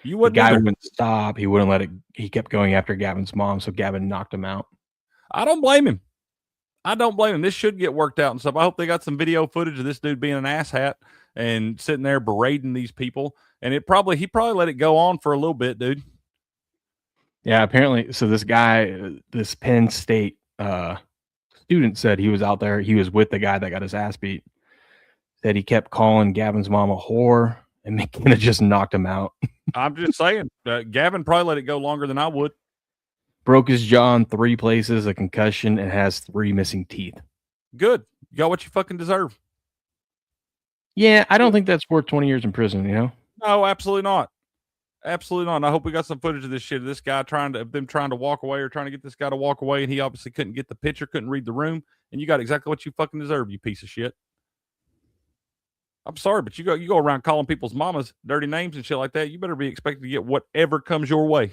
You wouldn't. The guy wouldn't stop. He wouldn't let it. He kept going after Gavin's mom, so Gavin knocked him out. I don't blame him. This should get worked out and stuff. I hope they got some video footage of this dude being an asshat and sitting there berating these people. And he probably let it go on for a little bit, dude. Yeah, apparently. So this guy, this Penn State student said he was out there. He was with the guy that got his ass beat. Said he kept calling Gavin's mom a whore, and McKenna just knocked him out. I'm just saying, Gavin probably let it go longer than I would. Broke his jaw in 3 places, a concussion, and has 3 missing teeth. Good. You got what you fucking deserve. Yeah, I don't think that's worth 20 years in prison, you know? No, absolutely not. Absolutely not. And I hope we got some footage of this shit. Of this guy trying to walk away or trying to get this guy to walk away, and he obviously couldn't get the picture, couldn't read the room, and you got exactly what you fucking deserve, you piece of shit. I'm sorry, but you go around calling people's mamas dirty names and shit like that. You better be expected to get whatever comes your way.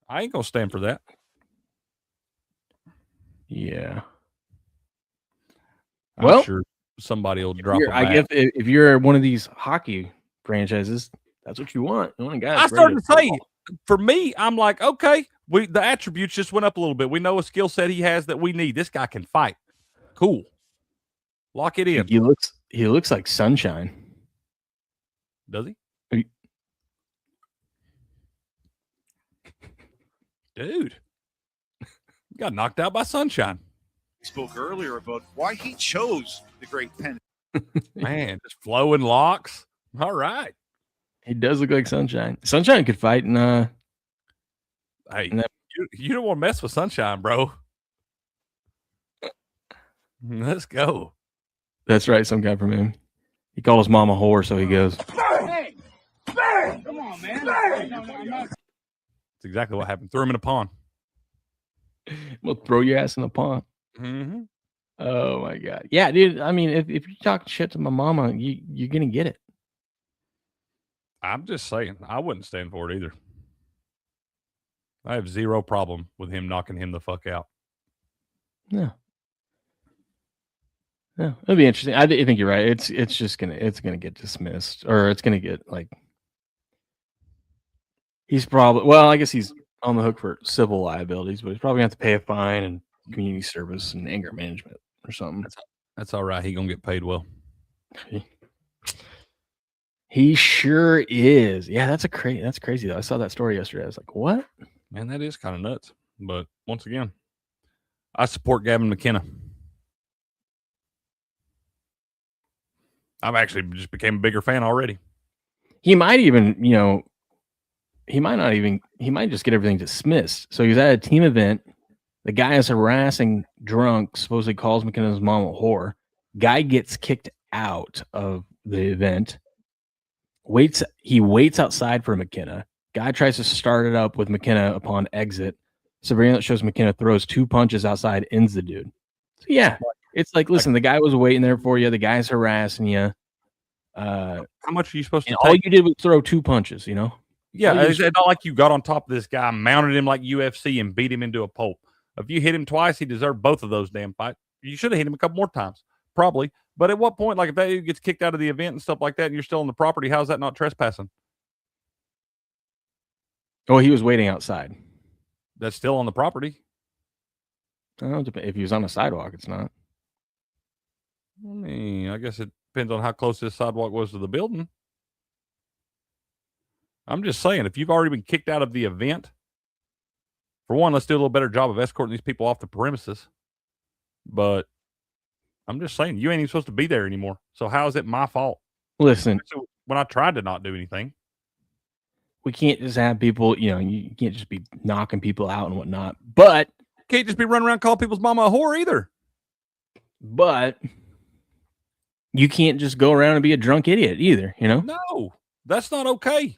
I ain't gonna stand for that. Yeah. I'm sure somebody will drop. I guess if you're one of these hockey franchises, that's what you want. You want a guy. I started to say, for me, I'm like, okay, the attributes just went up a little bit. We know a skill set he has that we need. This guy can fight. Cool. Lock it in. He looks like Sunshine. Does he? Dude, got knocked out by Sunshine. He spoke earlier about why he chose the great Penn. Man, just flowing locks. All right. He does look like Sunshine. Sunshine could fight in hey, you don't want to mess with Sunshine, bro. Let's go. That's right, some guy from him. He called his mom a whore, so he goes. Bang! Bang! Come on, man. Bang! That's exactly what happened. Threw him in a pond. Well, throw your ass in the pond. Mm-hmm. Oh my god. Yeah, dude. I mean, if you're talking shit to my mama, you're gonna get it. I'm just saying, I wouldn't stand for it either. I have zero problem with him knocking him the fuck out. Yeah. Yeah, it'll be interesting. I think you're right. It's just gonna get dismissed, or it's gonna get like he's probably I guess he's on the hook for civil liabilities, but he's probably gonna have to pay a fine and community service and anger management or something. That's all right. He gonna get paid well. He sure is. Yeah, that's crazy though. I saw that story yesterday. I was like, what? Man, that is kind of nuts. But once again, I support Gavin McKenna. I've actually just became a bigger fan already. He might even, he might just get everything dismissed. So he's at a team event. The guy is harassing drunk, supposedly calls McKenna's mom a whore. Guy gets kicked out of the event. He waits outside for McKenna. Guy tries to start it up with McKenna upon exit. Surveillance shows McKenna throws 2 punches outside, ends the dude. So yeah, it's like, listen, the guy was waiting there for you. The guy's harassing you. How much are you supposed to take? All you did was throw 2 punches, Yeah, it's not like you got on top of this guy, mounted him like UFC, and beat him into a pulp. If you hit him twice, he deserved both of those damn fights. You should have hit him a couple more times, probably. But at what point, like if that dude gets kicked out of the event and stuff like that, and you're still on the property, how's that not trespassing? Oh, he was waiting outside. That's still on the property. If he was on a sidewalk, it's not. I mean, I guess it depends on how close this sidewalk was to the building. I'm just saying, if you've already been kicked out of the event, for one, let's do a little better job of escorting these people off the premises. But I'm just saying, you ain't even supposed to be there anymore. So how is it my fault? Listen, when I tried to not do anything, we can't just have people, you can't just be knocking people out and whatnot. But can't just be running around calling people's mama a whore either. But you can't just go around and be a drunk idiot either, No, that's not okay.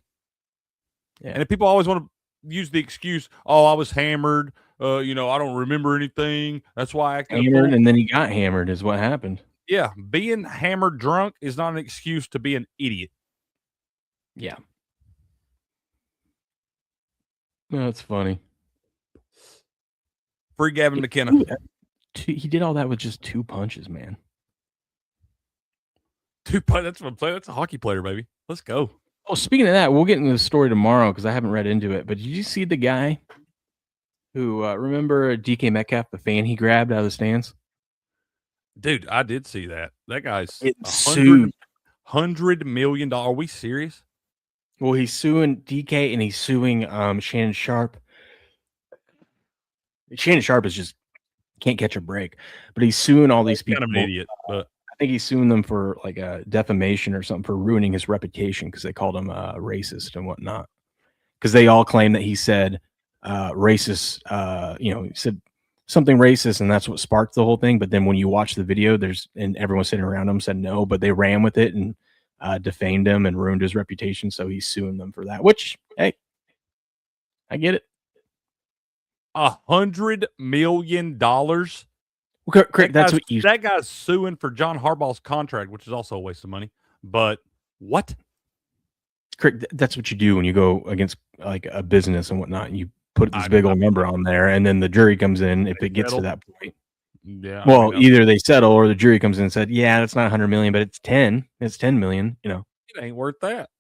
Yeah. And if people always want to use the excuse, oh, I was hammered, I don't remember anything. That's why I acted hammered, and then he got hammered is what happened. Yeah, being hammered drunk is not an excuse to be an idiot. Yeah. That's funny. Free Gavin McKenna. He did all that with just 2 punches, man. 2 punches. That's a hockey player, baby. Let's go. Oh, speaking of that, we'll get into the story tomorrow because I haven't read into it. But did you see the guy who remember DK Metcalf, the fan he grabbed out of the stands? Dude, I did see that. That guy's $100 million. Are we serious? Well, he's suing DK and he's suing Shannon Sharp. Shannon Sharp is just can't catch a break, but he's suing all these people. Kind of an idiot, but I think he's suing them for like a defamation or something for ruining his reputation because they called him racist and whatnot. Because they all claim that he said racist, he said something racist, and that's what sparked the whole thing. But then when you watch the video, and everyone sitting around him said no, but they ran with it and defamed him and ruined his reputation. So he's suing them for that. Which, hey, I get it. $100 million. Well, Craig, that guy's suing for John Harbaugh's contract, which is also a waste of money. But what? Craig, that's what you do when you go against like a business and whatnot. You put this big old number on there, and then the jury comes in if it gets to that point. Yeah. Well, either they settle or the jury comes in and said, "Yeah, that's not 100 million, but it's 10. It's 10 million." It ain't worth that.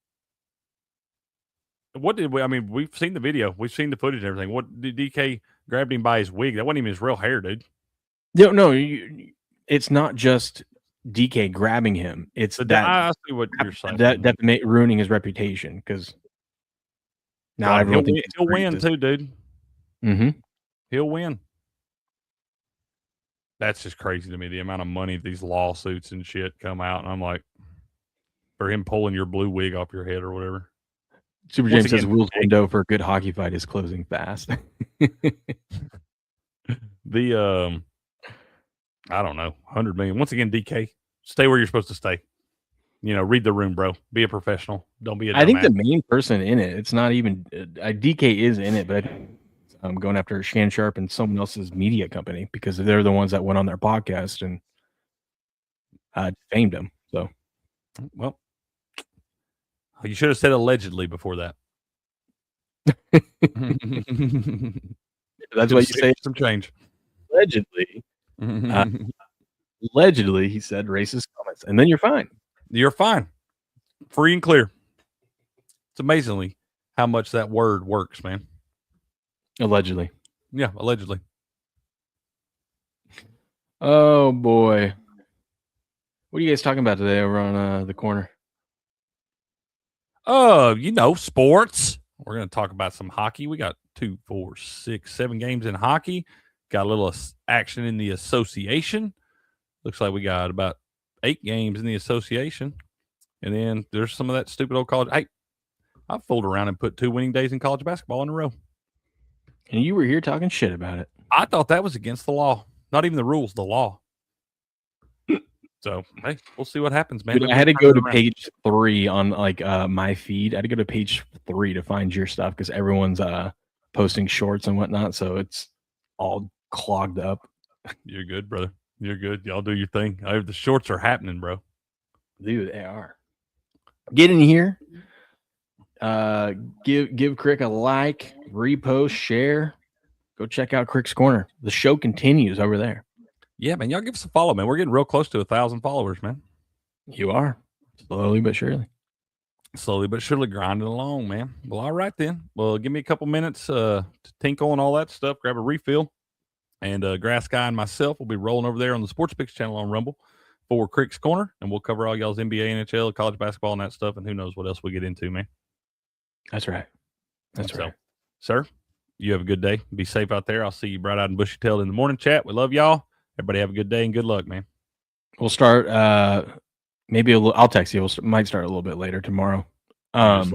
What did we? I mean, we've seen the video, we've seen the footage and everything. What did DK grabbed him by his wig? That wasn't even his real hair, dude. No, it's not just DK grabbing him. It's I see what you're saying. That ruining his reputation because now everyone thinks he'll win too, dude. Mm-hmm. He'll win. That's just crazy to me. The amount of money these lawsuits and shit come out, and I'm like, for him pulling your blue wig off your head or whatever. Super James says Will's window for a good hockey fight is closing fast. I don't know, 100 million. Once again, DK, stay where you're supposed to stay. Read the room, bro. Be a professional. Don't be a dumbass. I think the main person in it, it's not even DK is in it, but I'm going after Shan Sharp and someone else's media company because they're the ones that went on their podcast and defamed him. So, well, you should have said allegedly before that. That's why you say some change. Allegedly. Allegedly, he said racist comments, and then you're fine. You're fine. Free and clear. It's amazingly how much that word works, man. Allegedly. Yeah, allegedly. Oh, boy. What are you guys talking about today over on the corner? Sports. We're going to talk about some hockey. We got 2, 4, 6, 7 games in hockey. Got a little action in the association. Looks like we got about 8 games in the association. And then there's some of that stupid old college. Hey, I've fooled around and put 2 winning days in college basketball in a row. And you were here talking shit about it. I thought that was against the law. Not even the rules, the law. So, hey, we'll see what happens, man. Dude, I had to go to page 3 on my feed. I had to go to page 3 to find your stuff because everyone's posting shorts and whatnot. So it's all clogged up. You're good, brother. You're good. Y'all do your thing. The shorts are happening, bro. Dude, they are. Get in here. Give Crick a like, repost, share. Go check out Crick's Corner. The show continues over there. Yeah, man. Y'all give us a follow, man. We're getting real close to 1,000 followers, man. You are. Slowly but surely. Slowly but surely grinding along, man. Well, all right then. Well, give me a couple minutes to tinkle and all that stuff. Grab a refill. And Grass Guy and myself will be rolling over there on the Sports Picks channel on Rumble for Crick's Corner. And we'll cover all y'all's NBA, NHL, college basketball, and that stuff. And who knows what else we get into, man. That's right. That's right. Sir, you have a good day. Be safe out there. I'll see you bright-eyed and bushy-tailed in the morning chat. We love y'all. Everybody have a good day and good luck, man. We'll start maybe I'll text you. Might start a little bit later tomorrow. Let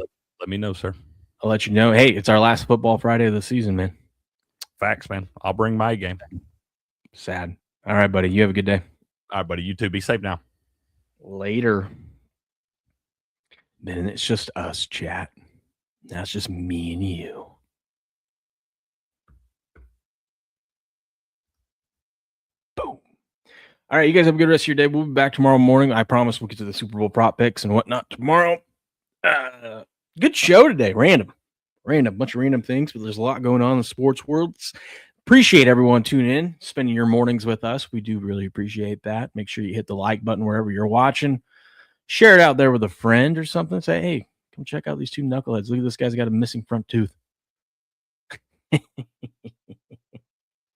me know, sir. I'll let you know. Hey, it's our last football Friday of the season, man. Facts, man. I'll bring my game. Sad. All right, buddy. You have a good day. All right, buddy. You too. Be safe now. Later. Man, it's just us, chat. Now it's just me and you. Boom. All right, you guys have a good rest of your day. We'll be back tomorrow morning. I promise we'll get to the Super Bowl prop picks and whatnot tomorrow. Good show today. Random. Bunch of random things, but there's a lot going on in the sports world. Appreciate everyone tuning in, spending your mornings with us. We do really appreciate that. Make sure you hit the like button wherever you're watching. Share it out there with a friend or something. Say, hey, come check out these 2 knuckleheads. Look at this guy's got a missing front tooth.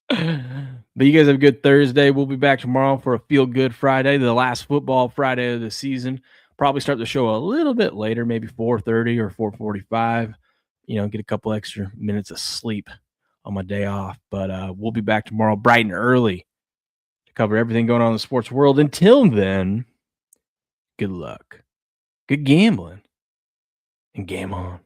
But you guys have a good Thursday. We'll be back tomorrow for a feel-good Friday, the last football Friday of the season. Probably start the show a little bit later, maybe 4:30 or 4:45. Get a couple extra minutes of sleep on my day off. But we'll be back tomorrow bright and early to cover everything going on in the sports world. Until then, good luck, good gambling, and game on.